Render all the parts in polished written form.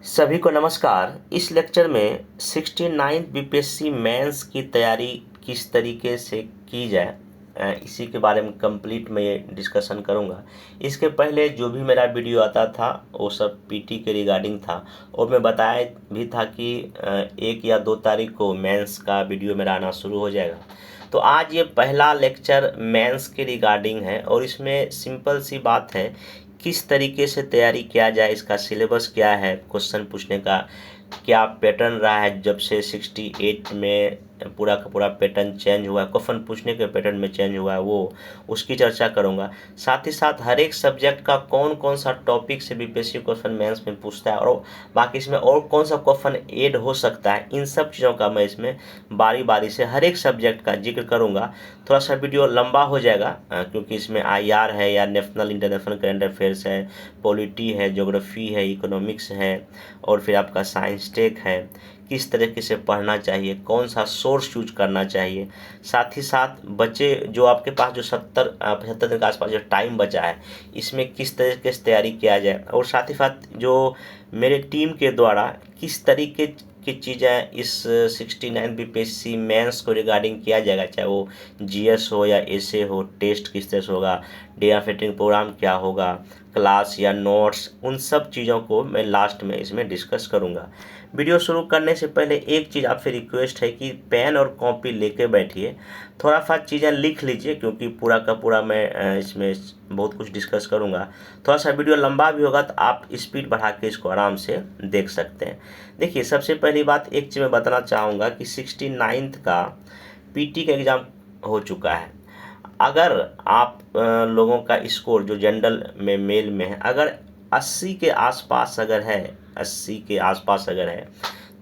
सभी को नमस्कार। इस लेक्चर में 69th बीपीएससी मेंस की तैयारी किस तरीके से की जाए इसी के बारे में कंप्लीट मैं ये डिस्कशन करूंगा। इसके पहले जो भी मेरा वीडियो आता था वो सब पीटी के रिगार्डिंग था और मैं बताया भी था कि 1 या 2 तारीख को मेंस का वीडियो मेरा आना शुरू हो जाएगा। तो आज ये पहला लेक्चर मेंस के रिगार्डिंग है और इसमें सिंपल सी बात है, किस तरीके से तैयारी किया जाए, इसका सिलेबस क्या है, क्वेश्चन पूछने का क्या पैटर्न रहा है, जब से 68 में पूरा का पूरा पैटर्न चेंज हुआ है, क्वेश्चन पूछने के पैटर्न में चेंज हुआ है, वो उसकी चर्चा करूंगा। साथ ही साथ हर एक सब्जेक्ट का कौन कौन सा टॉपिक से बीपीएससी क्वेश्चन मेंस में पूछता है और बाकी इसमें और कौन सा क्वेश्चन ऐड हो सकता है, इन सब चीज़ों का मैं इसमें बारी बारी से हर एक सब्जेक्ट का जिक्र करूँगा। थोड़ा सा वीडियो लंबा हो जाएगा क्योंकि इसमें आईआर है या नेशनल इंटरनेशनल करंट अफेयर्स है, पॉलिटी है, ज्योग्राफी है, इकोनॉमिक्स है और फिर आपका साइंस टेक है। किस तरीके से पढ़ना चाहिए, कौन सा सोर्स यूज करना चाहिए, साथ ही साथ बच्चे जो आपके पास जो 75 दिन के आसपास जो टाइम बचा है इसमें किस तरीके से तैयारी किया जाए और साथ ही साथ जो मेरे टीम के द्वारा किस तरीके की चीज़ें इस 69 बीपीएससी मेंस को रिगार्डिंग किया जाएगा, चाहे वो जीएस हो या एसए हो, टेस्ट किस तरह से होगा, डे ऑफ एंट्री प्रोग्राम क्या होगा, क्लास या नोट्स, उन सब चीज़ों को मैं लास्ट में इसमें डिस्कस करूँगा। वीडियो शुरू करने से पहले एक चीज़ आपसे रिक्वेस्ट है कि पेन और कॉपी लेके बैठिए, थोड़ा सा चीज़ें लिख लीजिए क्योंकि पूरा का पूरा मैं इसमें बहुत कुछ डिस्कस करूँगा। थोड़ा सा वीडियो लंबा भी होगा तो आप स्पीड बढ़ा के इसको आराम से देख सकते हैं। देखिए, सबसे पहली बात एक चीज़ मैं बताना चाहूँगा कि 69th का पीटी का एग्ज़ाम हो चुका है। अगर आप लोगों का स्कोर जो जनरल में मेल में है अगर 80 के आसपास अगर है, 80 के आसपास अगर है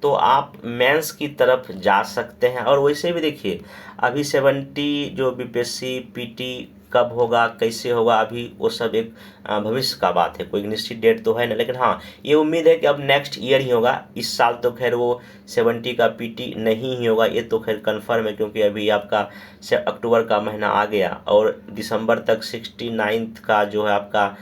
तो आप मेंस की तरफ जा सकते हैं। और वैसे भी देखिए, अभी 70 जो बीपीएससी पीटी कब होगा, कैसे होगा, अभी वो सब एक भविष्य का बात है, कोई निश्चित डेट तो है ना। लेकिन हाँ, ये उम्मीद है कि अब नेक्स्ट ईयर ही होगा। इस साल तो खैर वो 70 का पीटी नहीं ही होगा, ये तो खैर कंफर्म है क्योंकि अभी आपका अक्टूबर का महीना आ गया और दिसंबर तक 69th का जो है आपका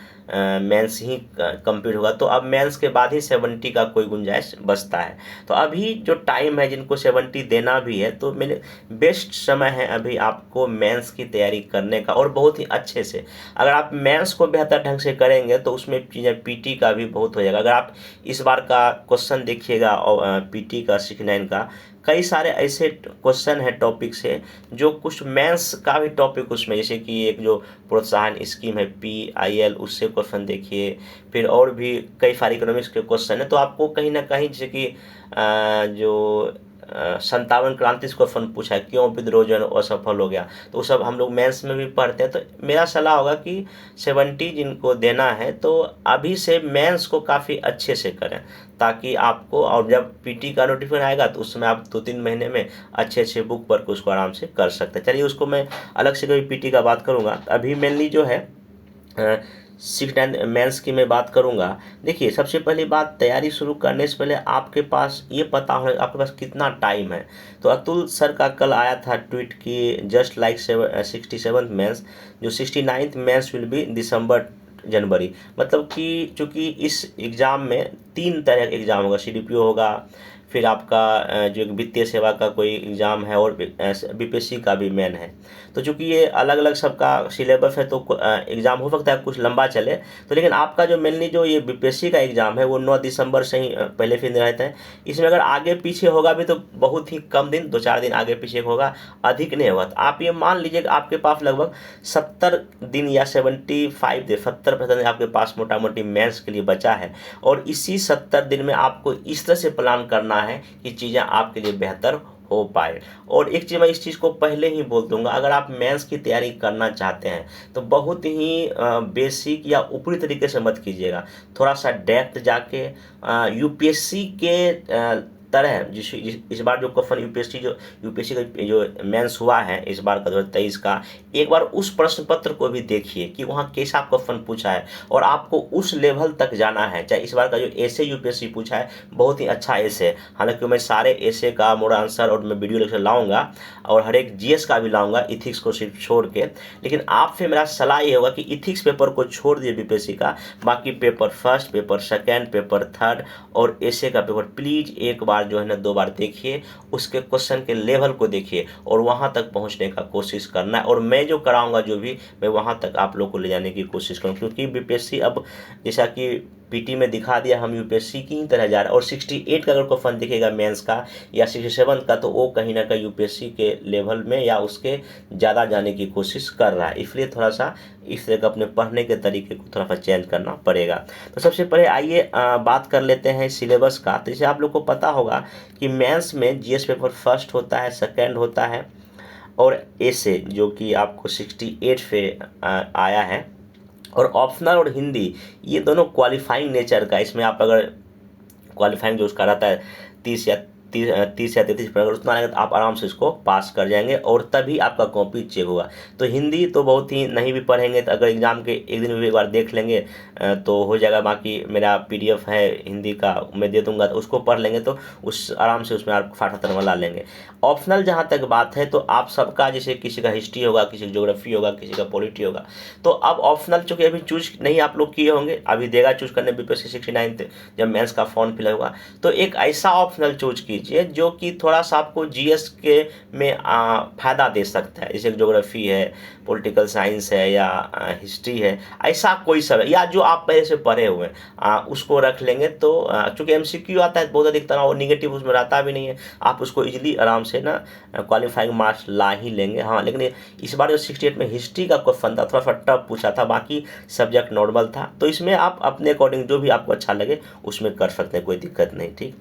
मेंस ही कंप्लीट होगा। तो अब मेंस के बाद ही 70 का कोई गुंजाइश बचता है। तो अभी जो टाइम है जिनको 70 देना भी है तो मेरे बेस्ट समय है अभी आपको मेंस की तैयारी करने का और बहुत ही अच्छे से। अगर आप मेंस को बेहतर ढंग से करेंगे तो उसमें चीज़ें पीटी का भी बहुत हो जाएगा। अगर आप इस बार का क्वेश्चन देखिएगा पीटी का 69 का, कई सारे ऐसे क्वेश्चन है टॉपिक से जो कुछ मेंस का भी टॉपिक उसमें, जैसे कि एक जो प्रोत्साहन स्कीम है PIL, उससे क्वेश्चन देखिए। फिर और भी कई सारे इकोनॉमिक्स के क्वेश्चन है। तो आपको कहीं ना कहीं जैसे कि जो 57 क्रांति से क्वेश्चन पूछा है, क्यों विद्रोह जो है असफल हो गया, तो वो सब हम लोग मेंस में भी पढ़ते हैं। तो मेरा सलाह होगा कि 70 जिनको देना है तो अभी से मेंस को काफ़ी अच्छे से करें ताकि आपको, और जब पीटी का नोटिफिकेशन आएगा तो उसमें आप 2-3 महीने में अच्छे अच्छे बुक वर्क उसको आराम से कर सकते हैं। चलिए, उसको मैं अलग से कभी पीटी का बात करूँगा। अभी मेनली जो है 69 मेंस की मैं बात करूंगा। देखिए, सबसे पहली बात, तैयारी शुरू करने से पहले आपके पास ये पता होना आपके पास कितना टाइम है। तो अतुल सर का कल आया था ट्वीट कि जस्ट लाइक 67 मेंस, जो 69th मेंस विल बी दिसंबर जनवरी। मतलब कि चूँकि इस एग्ज़ाम में 3 तरह का एग्ज़ाम होगा, CDPO होगा, फिर आपका जो एक वित्तीय सेवा का कोई एग्ज़ाम है और बीपीएससी का भी मेन है। तो चूँकि ये अलग अलग सबका सिलेबस है तो एग्ज़ाम हो सकता है कुछ लंबा चले। तो लेकिन आपका जो मेनली जो ये बीपीएससी का एग्ज़ाम है वो 9 दिसंबर से ही पहले फिर रहता है। इसमें अगर आगे पीछे होगा भी तो बहुत ही कम दिन, 2-4 दिन आगे पीछे होगा, अधिक नहीं होगा। तो आप ये मान लीजिए कि आपके पास लगभग 70 दिन या 75 दिन, 70% आपके पास मोटा मोटी मेंस के लिए बचा है। और इसी 70 दिन में आपको इस तरह से प्लान करना है कि चीज़ें आपके लिए बेहतर हो पाए। और एक चीज़ मैं इस चीज़ को पहले ही बोल दूंगा, अगर आप मेंस की तैयारी करना चाहते हैं तो बहुत ही बेसिक या ऊपरी तरीके से मत कीजिएगा, थोड़ा सा डेप्थ जाके यूपीएससी के उत्तर है इस बार जो क्वेश्चन यूपीएससी का जो मेंस हुआ है इस बार का 2023 का, एक बार उस प्रश्न पत्र को भी देखिए कि वहाँ कैसा क्वेश्चन पूछा है और आपको उस लेवल तक जाना है। चाहे इस बार का जो एसे यूपीएससी पूछा है बहुत ही अच्छा एसे है, हालांकि मैं सारे एसे का मोड आंसर और मैं वीडियो लेक्चर लाऊंगा और हर एक जीएस का भी लाऊंगा, इथिक्स को सिर्फ छोड़ के। लेकिन आपसे मेरा सलाह ये होगा कि इथिक्स पेपर को छोड़ दिए बीपीएससी का, बाकी paper first, paper second, paper third और एसे का पेपर प्लीज एक बार जो है ना 2 बार देखिए, उसके क्वेश्चन के लेवल को देखिए और वहां तक पहुंचने का कोशिश करना है। और मैं जो कराऊंगा जो भी, मैं वहां तक आप लोग को ले जाने की कोशिश करूँ, क्योंकि बीपीएससी अब जैसा कि पीटी में दिखा दिया हम यूपीएससी की ही तरह जा रहा है। और 68 का अगर क्वेश्चन दिखेगा मेंस का या 67 का, तो वो कहीं ना कहीं यूपीएससी के लेवल में या उसके ज़्यादा जाने की कोशिश कर रहा है। इसलिए थोड़ा सा इस तरह का अपने पढ़ने के तरीके को थोड़ा सा चेंज करना पड़ेगा। तो सबसे पहले आइए बात कर लेते हैं सिलेबस का। तो जैसे आप लोग को पता होगा कि मेंस में जीएस पेपर फर्स्ट होता है, सेकेंड होता है और एसे जो कि आपको 68 पे आया है, और ऑप्शनल और हिंदी ये दोनों क्वालिफाइंग नेचर का। इसमें आप अगर क्वालिफाइंग जो उसका रहता है 30 या 33 पर, अगर उतना आएगा तो आप आराम से इसको पास कर जाएंगे और तभी आपका कॉपी चेक होगा। तो हिंदी तो बहुत ही नहीं भी पढ़ेंगे तो अगर एग्जाम के एक दिन भी एक बार देख लेंगे तो हो जाएगा। बाकी मेरा पीडीएफ है हिंदी का, मैं दे दूंगा, तो उसको पढ़ लेंगे तो उस आराम से उसमें आप 60 नंबर ला लेंगे। ऑप्शनल जहाँ तक बात है तो आप सबका, जैसे किसी का हिस्ट्री होगा, किसी का ज्योग्राफी होगा, किसी का पॉलिटी होगा, तो अब ऑप्शनल चूँकि अभी चूज नहीं आप लोग किए होंगे, अभी देगा चूज करने बीपीएससी 69 जब मेंस का फॉर्म फिल होगा, तो एक ऐसा ऑप्शनल चूज कीजिए जो कि थोड़ा सा आपको जीएस के में फायदा दे सकता है। जैसे ज्योग्राफी है, पॉलिटिकल साइंस है या हिस्ट्री है, ऐसा कोई सब है, या जो आप पहले से पढ़े हुए हैं उसको रख लेंगे। तो चूँकि एमसीक्यू आता है बहुत अधिक तरह, और निगेटिव उसमें रहता भी नहीं है, आप उसको इजीली आराम से ना क्वालिफाइंग मार्क्स ला ही लेंगे। हाँ, लेकिन इस बार जो 68 में हिस्ट्री का क्वेश्चन था थोड़ा सा टफ पूछा था, बाकी सब्जेक्ट नॉर्मल था, तो इसमें आप अपने अकॉर्डिंग जो भी आपको अच्छा लगे उसमें कर सकते हैं, कोई दिक्कत नहीं। ठीक,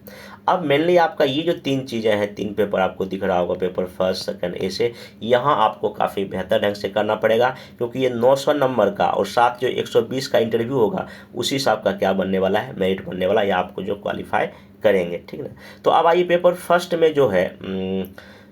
अब मेनली आपका ये जो 3 चीज़ें हैं, 3 पेपर आपको दिख रहा होगा, पेपर फर्स्ट, सेकंड, एसे, यहाँ आपको काफ़ी बेहतर ढंग से करना पड़ेगा, क्योंकि ये 900 नंबर का और साथ जो 120 का इंटरव्यू होगा उसी से आपका क्या बनने वाला है, मेरिट बनने वाला है, या आपको जो क्वालिफाई करेंगे। ठीक है, तो अब आइए पेपर फर्स्ट में जो है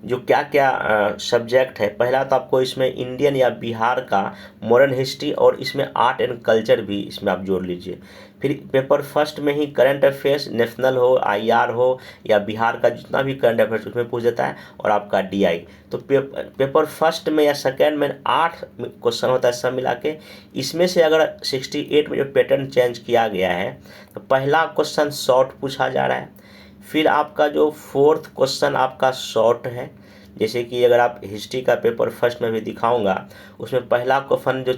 जो क्या क्या सब्जेक्ट है। पहला तो आपको इसमें इंडियन या बिहार का मॉडर्न हिस्ट्री और इसमें आर्ट एंड कल्चर भी इसमें आप जोड़ लीजिए। फिर पेपर फर्स्ट में ही करंट अफेयर्स, नेशनल हो, आईआर हो या बिहार का जितना भी करंट अफेयर्स उसमें पूछ देता है, और आपका डीआई। तो पेपर फर्स्ट में या सेकेंड में 8 क्वेश्चन होता है सब मिला के। इसमें से अगर 68 में जो पैटर्न चेंज किया गया है, तो पहला क्वेश्चन शॉर्ट पूछा जा रहा है। फिर आपका जो 4th क्वेश्चन आपका शॉर्ट है, जैसे कि अगर आप हिस्ट्री का पेपर फर्स्ट में भी दिखाऊंगा, उसमें पहला क्वेश्चन जो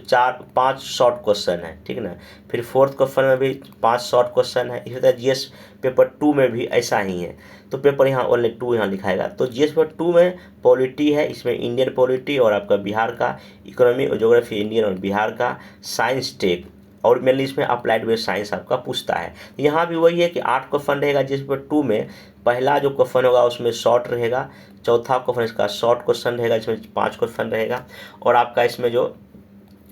5 शॉर्ट क्वेश्चन है, ठीक ना। फिर 4th क्वेश्चन में भी 5 शॉर्ट क्वेश्चन है। इसी तरह जीएस पेपर 2 में भी ऐसा ही है। तो पेपर यहाँ ओनली 2 यहाँ लिखाएगा। तो जीएस पेपर 2 में पॉलिटी है, इसमें इंडियन पॉलिटी और आपका बिहार का, इकोनॉमी और ज्योग्राफी इंडियन और बिहार का, साइंस टेक, और मेनली इसमें अप्लाइड बेस्ड साइंस आपका पूछता है। यहाँ भी वही है कि 8 क्वेश्चन रहेगा, जिस पर 2 में पहला जो क्वेश्चन होगा उसमें शॉर्ट रहेगा, चौथा क्वेश्चन इसका शॉर्ट क्वेश्चन रहेगा, इसमें 5 क्वेश्चन रहेगा, और आपका इसमें जो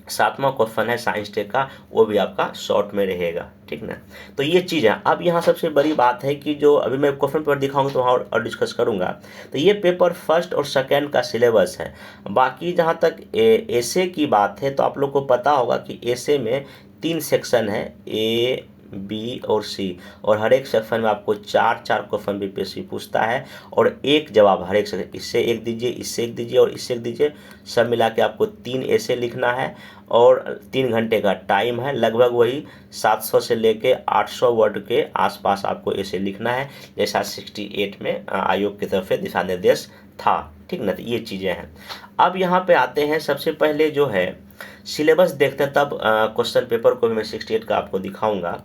7वां क्वेश्चन है साइंस टेक का वो भी आपका शॉर्ट में रहेगा। ठीक ना, तो ये चीज़ है। अब यहाँ सबसे बड़ी बात है कि जो अभी मैं क्वेश्चन पेपर दिखाऊंगा तो वहाँ और डिस्कस करूँगा। तो ये पेपर फर्स्ट और सेकेंड का सिलेबस है। बाकी जहाँ तक एसे की बात है तो आप लोग को पता होगा कि एसे में 3 सेक्शन है, ए, बी और सी, और हर एक सेक्शन में आपको 4 क्वेश्चन बीपीएससी पूछता है और एक जवाब हर एक सेक्शन, इससे एक दीजिए, इससे एक दीजिए और इससे एक दीजिए, सब मिला के आपको 3 ऐसे लिखना है और 3 घंटे का टाइम है। लगभग वही 700 से लेके 800 वर्ड के आसपास आपको ऐसे लिखना है, जैसा 68 में आयोग की तरफ से दिशा निर्देश था। ठीक ना, तो ये चीज़ें हैं। अब यहाँ पे आते हैं, सबसे पहले जो है सिलेबस देखते हैं, तब क्वेश्चन पेपर को भी मैं 68 का आपको दिखाऊंगा।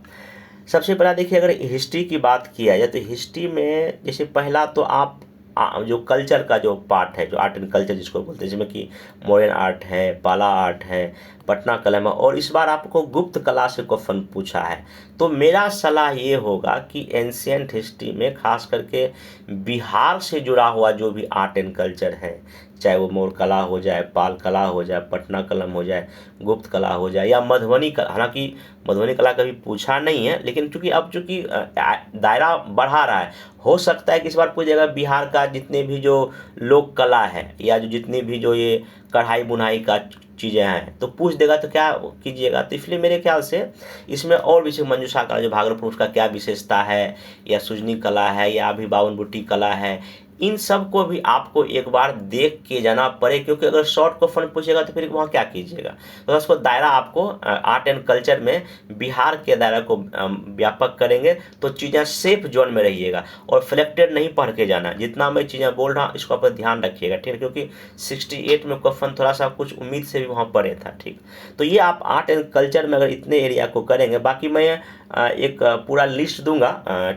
सबसे पहला देखिए, अगर हिस्ट्री की बात किया जाए तो हिस्ट्री में जैसे पहला तो आप जो कल्चर का जो पार्ट है, जो आर्ट एंड कल्चर जिसको बोलते हैं, जिसमें कि मॉडर्न आर्ट है, पाला आर्ट है, पटना कला में, और इस बार आपको गुप्त कला से क्वेश्चन पूछा है। तो मेरा सलाह ये होगा कि एंशियंट हिस्ट्री में खास करके बिहार से जुड़ा हुआ जो भी आर्ट एंड कल्चर है, चाहे वो मोर कला हो जाए, पाल कला हो जाए, पटना कलम हो जाए, गुप्त कला हो जाए, या मधुबनी कला, हालांकि मधुबनी कला कभी पूछा नहीं है, लेकिन चूंकि अब चूंकि दायरा बढ़ा रहा है, हो सकता है कि इस बार पूछ जाएगा बिहार का जितने भी जो लोक कला है, या जो जितनी भी जो ये कढ़ाई बुनाई का चीज़ें हैं, तो पूछ देगा तो क्या कीजिएगा। तो इसलिए मेरे ख्याल से इसमें और भी मंजूषा कला जो भागलपुर, उसका क्या विशेषता है, या सुजनी कला है, या अभी बावन बुट्टी कला है, इन सब को भी आपको एक बार देख के जाना पड़े, क्योंकि अगर शॉर्ट क्वेश्चन पूछेगा तो फिर वहाँ क्या कीजिएगा। तो उसको दायरा आपको आर्ट एंड कल्चर में बिहार के दायरा को व्यापक करेंगे, तो चीज़ें सेफ जोन में रहिएगा और फ्लेक्टेड नहीं पढ़ के जाना। जितना मैं चीज़ें बोल रहा हूँ इसको आप ध्यान रखिएगा, ठीक है, क्योंकि 68 में क्वेश्चन थोड़ा सा कुछ उम्मीद से भी वहाँ पड़े था, ठीक। तो ये आप आर्ट एंड कल्चर में अगर इतने एरिया को करेंगे, बाकी मैं एक पूरा लिस्ट दूंगा,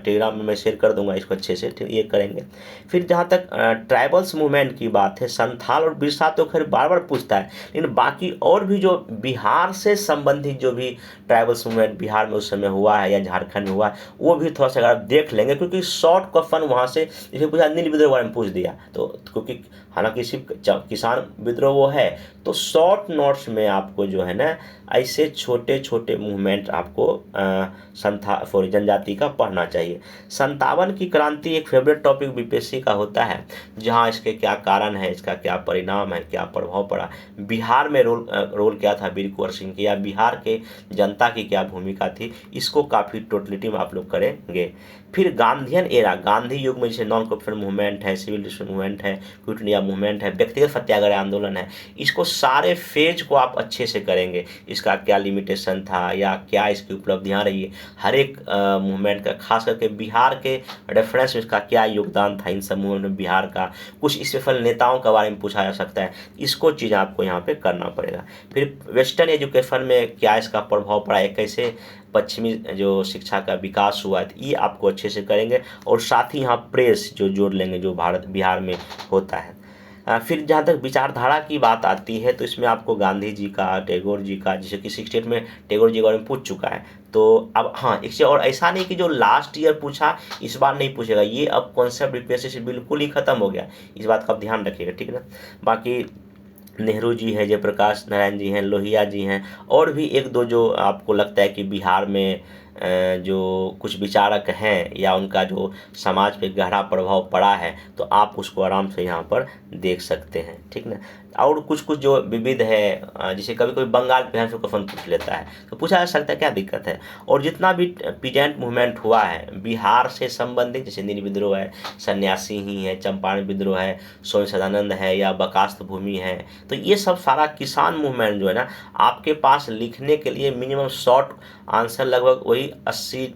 टेलीग्राम में मैं शेयर कर दूंगा इसको अच्छे से, ठीक, ये करेंगे। फिर जहाँ तक ट्राइबल्स मूवमेंट की बात है, संथाल और बिरसा तो खैर बार बार पूछता है, लेकिन बाकी और भी जो बिहार से संबंधित जो भी ट्राइबल्स मूवमेंट बिहार में उस समय हुआ है या झारखंड में हुआ है, वो भी थोड़ा सा अगर आप देख लेंगे, क्योंकि शॉर्ट क्वेश्चन वहाँ से जैसे पूछा नील विद्रोह के बारे में पूछ दिया, तो क्योंकि हालांकि सिर्फ किसान विद्रोह वो है, तो शॉर्ट नोट्स में आपको जो है ना ऐसे छोटे छोटे मूवमेंट आपको जनजाति का पढ़ना चाहिए। 57 की क्रांति एक फेवरेट टॉपिक बीपीएससी का होता है, जहां इसके क्या कारण है, इसका क्या परिणाम है, क्या प्रभाव पड़ा, बिहार में रोल क्या था वीर कुंवर सिंह की, या बिहार के जनता की क्या भूमिका थी, इसको काफ़ी टोटलिटी में आप लोग करेंगे। फिर गांधीयन एरा, गांधी युग में जैसे नॉन कॉरप्शन मूवमेंट है, सिविल डिसोबीडियंस मूवमेंट है, क्विट इंडिया मूवमेंट है, व्यक्तिगत सत्याग्रह आंदोलन है, इसको सारे फेज को आप अच्छे से करेंगे। इसका क्या लिमिटेशन था या क्या इसकी उपलब्धियां रही है, हर एक मूवमेंट का, खास करके बिहार के रेफरेंस में इसका क्या योगदान था इन सब मूवमेंट में बिहार का, कुछ स्पेशल नेताओं के बारे में पूछा जा सकता है, इसको चीज़ आपको यहाँ पे करना पड़ेगा। फिर वेस्टर्न एजुकेशन में क्या इसका प्रभाव पड़ा है, कैसे पश्चिमी जो शिक्षा का विकास हुआ है, ये आपको अच्छे से करेंगे, और साथ ही यहाँ प्रेस जो जोड़ लेंगे जो बिहार में होता है। फिर जहाँ तक विचारधारा की बात आती है, तो इसमें आपको गांधी जी का, टैगोर जी का, जैसे कि 68 में टैगोर जी के बारे में पूछ चुका है, तो अब हाँ इससे, और ऐसा नहीं कि जो लास्ट ईयर पूछा इस बार नहीं पूछेगा, ये अब कॉन्सेप्ट बीपीएससी से बिल्कुल ही खत्म हो गया, इस बात का आप ध्यान रखिएगा, ठीक है ना। बाकी नेहरू जी है, जयप्रकाश नारायण जी हैं, लोहिया जी हैं, और भी एक दो जो आपको लगता है कि बिहार में जो कुछ विचारक हैं या उनका जो समाज पे गहरा प्रभाव पड़ा है, तो आप उसको आराम से यहाँ पर देख सकते हैं, ठीक ना। और कुछ कुछ जो विविध है, जैसे कभी कभी बंगाल बिहार से क्वेश्चन पूछ लेता है, तो पूछा जा सकता है, क्या दिक्कत है। और जितना भी पीजेंट मूवमेंट हुआ है बिहार से संबंधित, जैसे नील विद्रोह है, सन्यासी ही है, चंपारण विद्रोह है, स्वामी सदानंद है, या बकास्त भूमि है, तो ये सब सारा किसान मूवमेंट जो है ना, आपके पास लिखने के लिए मिनिमम शॉर्ट आंसर लगभग वही 80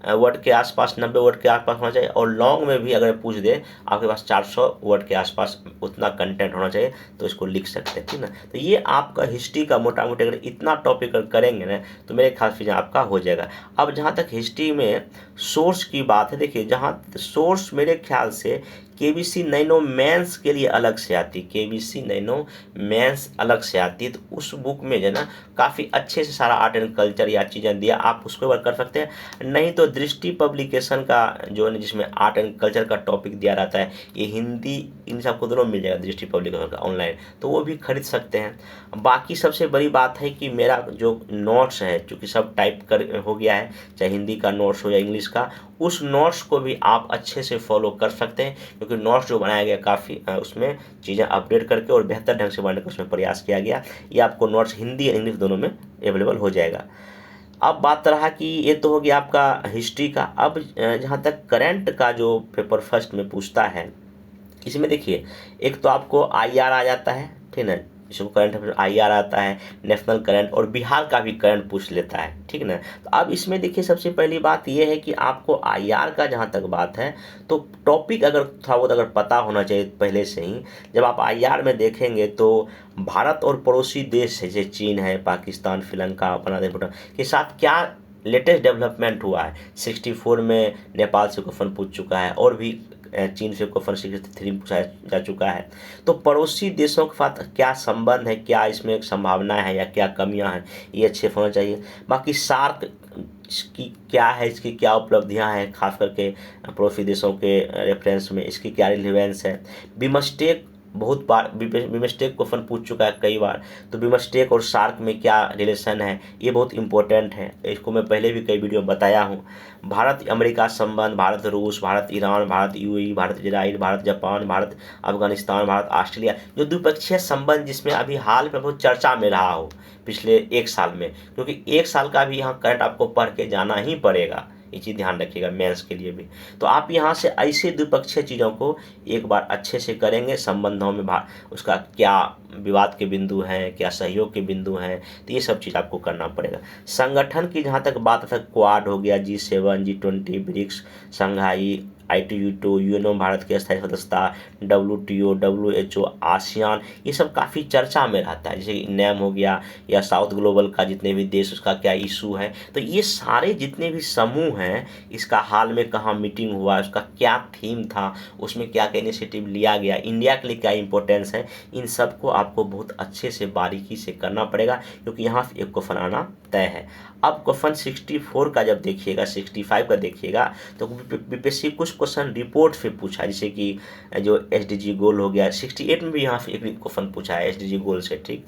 वर्ड के आसपास, 90 वर्ड के आसपास होना चाहिए, और लॉन्ग में भी अगर पूछ दे आपके पास 400 वर्ड के आसपास उतना कंटेंट होना चाहिए, तो इसको लिख सकते हैं, ठीक ना। तो ये आपका हिस्ट्री का मोटा मोटी अगर इतना टॉपिक अगर करेंगे ना, तो मेरे ख्याल से आपका हो जाएगा। अब जहाँ तक हिस्ट्री में सोर्स की बात है, देखिए जहाँ सोर्स मेरे ख्याल से केबीसी नैनो मेंस के लिए अलग से आती, केबीसी नैनो मेंस अलग से आती, तो उस बुक में जो है ना काफ़ी अच्छे से सारा आर्ट एंड कल्चर या चीज़ें दिया, आप उसको वर्क कर सकते हैं। नहीं तो दृष्टि पब्लिकेशन का जो है जिसमें आर्ट एंड कल्चर का टॉपिक दिया रहता है, ये हिंदी इंग्लिश आपको दोनों मिल जाएगा दृष्टि पब्लिकेशन का ऑनलाइन, तो वो भी खरीद सकते हैं। बाकी सबसे बड़ी बात है कि मेरा जो नोट्स है, चूँकि सब टाइप कर हो गया है, चाहे हिंदी का नोट्स हो या इंग्लिश का, उस नोट्स को भी आप अच्छे से फॉलो कर सकते हैं, क्योंकि नोट्स जो बनाया गया काफ़ी उसमें चीज़ें अपडेट करके और बेहतर ढंग से बनाने का उसमें प्रयास किया गया। ये आपको नोट्स हिंदी और इंग्लिश दोनों में अवेलेबल हो जाएगा। अब बात रहा कि ये तो हो गया आपका हिस्ट्री का। अब जहाँ तक करंट का जो पेपर फर्स्ट में पूछता है, इसमें देखिए एक तो आपको आईआर आ जाता है, ठीक है, इसको करंट अफेयर आईआर आता है, नेशनल करंट, और बिहार का भी करंट पूछ लेता है, ठीक ना। तो अब इसमें देखिए सबसे पहली बात यह है कि आपको आईआर का जहाँ तक बात है, तो टॉपिक अगर थोड़ा बहुत अगर पता होना चाहिए पहले से ही। जब आप आईआर में देखेंगे तो भारत और पड़ोसी देश है, जैसे चीन है, पाकिस्तान, श्रीलंका, बांग्लादेश, भूटान के साथ क्या लेटेस्ट डेवलपमेंट हुआ है। 64 में नेपाल से क्वेश्चन पूछ चुका है, और भी चीन से क्वेश्चन 63 में पूछा जा चुका है। तो पड़ोसी देशों के साथ क्या संबंध है, क्या इसमें एक संभावना है या क्या कमियां हैं, ये अच्छे होना चाहिए। बाकी सार्क इसकी क्या है, इसकी क्या उपलब्धियां हैं, खास करके पड़ोसी देशों के रेफरेंस में इसकी क्या रिलेवेंस है। बिमस्टेक बहुत बार बिमस्टेक क्वेश्चन पूछ चुका है कई बार, तो बिमस्टेक और सार्क में क्या रिलेशन है, ये बहुत इंपॉर्टेंट है। इसको मैं पहले भी कई वीडियो में बताया हूँ। भारत अमेरिका संबंध, भारत रूस, Bharat Iran, Bharat UAE, Bharat Israel, Bharat Japan, Bharat Afghanistan, Bharat Australia, जो द्विपक्षीय संबंध जिसमें अभी हाल में बहुत चर्चा में रहा हो पिछले 1 साल में, क्योंकि 1 साल का भी यहाँ करंट आपको पढ़ के जाना ही पड़ेगा, ये चीज़ ध्यान रखिएगा मेंस के लिए भी। तो आप यहाँ से ऐसे द्विपक्षीय चीज़ों को एक बार अच्छे से करेंगे, संबंधों में उसका क्या विवाद के बिंदु हैं, क्या सहयोग के बिंदु हैं, तो ये सब चीज़ आपको करना पड़ेगा। संगठन की जहाँ तक बात है, क्वाड हो गया, G7, G20, ब्रिक्स, संघाई, ITU2, यूएनओ भारत की स्थायी सदस्यता, WTO, WHO, आसियान, ये सब काफ़ी चर्चा में रहता है। जैसे NAM हो गया या साउथ ग्लोबल का जितने भी देश, उसका क्या इशू है। तो ये सारे जितने भी समूह हैं, इसका हाल में कहाँ मीटिंग हुआ, उसका क्या थीम था, उसमें क्या क्या इनिशिएटिव लिया गया, इंडिया के लिए क्या इंपॉर्टेंस है, इन सब को आपको बहुत अच्छे से बारीकी से करना पड़ेगा, क्योंकि यहाँ एक क्वेश्चन आना तय है। अब क्वेश्चन 64 का जब देखिएगा, 65 का देखिएगा, तो बीपीएससी कुछ क्वेश्चन रिपोर्ट से पूछा, जैसे कि जो SDG गोल हो गया। 68 में भी यहाँ से एक क्वेश्चन पूछा है SDG गोल से, ठीक।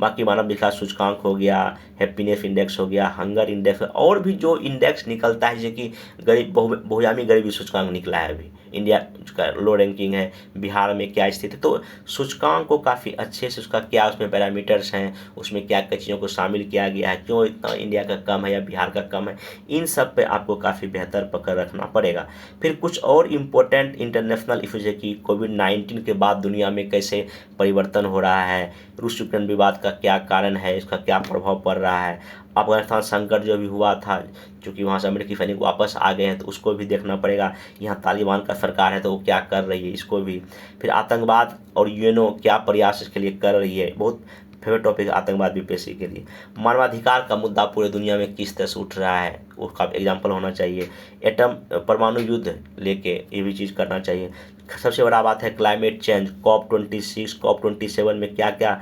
बाकी मानव विकास सूचकांक हो गया, हैप्पीनेस इंडेक्स हो गया, हंगर इंडेक्स, और भी जो इंडेक्स निकलता है, जैसे कि बहुआयामी गरीबी सूचकांक निकला है अभी, इंडिया का लो रैंकिंग है, बिहार में क्या स्थिति है। तो सूचकांक को काफ़ी अच्छे से, उसका क्या उसमें पैरामीटर्स हैं, उसमें क्या क्या चीज़ों को शामिल किया गया है, क्यों इतना इंडिया का कम है या बिहार का कम है, इन सब पे आपको काफ़ी बेहतर पकड़ रखना पड़ेगा। फिर कुछ और इम्पोर्टेंट इंटरनेशनल इशूज है कि कोविड-19 के बाद दुनिया में कैसे परिवर्तन हो रहा है, रूस यूक्रेन विवाद का क्या कारण है, इसका क्या प्रभाव पड़ रहा है, अफगानिस्तान संकट जो भी हुआ था, क्योंकि वहाँ से अमेरिकी सैनिक वापस आ गए हैं, तो उसको भी देखना पड़ेगा। यहाँ तालिबान का सरकार है तो वो क्या कर रही है, इसको भी। फिर आतंकवाद और यूएनओ क्या प्रयास इसके लिए कर रही है, बहुत फेवरेट टॉपिक है आतंकवाद बीपीएससी के लिए। मानवाधिकार का मुद्दा पूरे दुनिया में किस तरह से उठ रहा है, उसका एग्जाम्पल होना चाहिए। एटम परमाणु युद्ध लेके ये भी चीज़ करना चाहिए। सबसे बड़ा बात है क्लाइमेट चेंज, COP26, COP27 में क्या क्या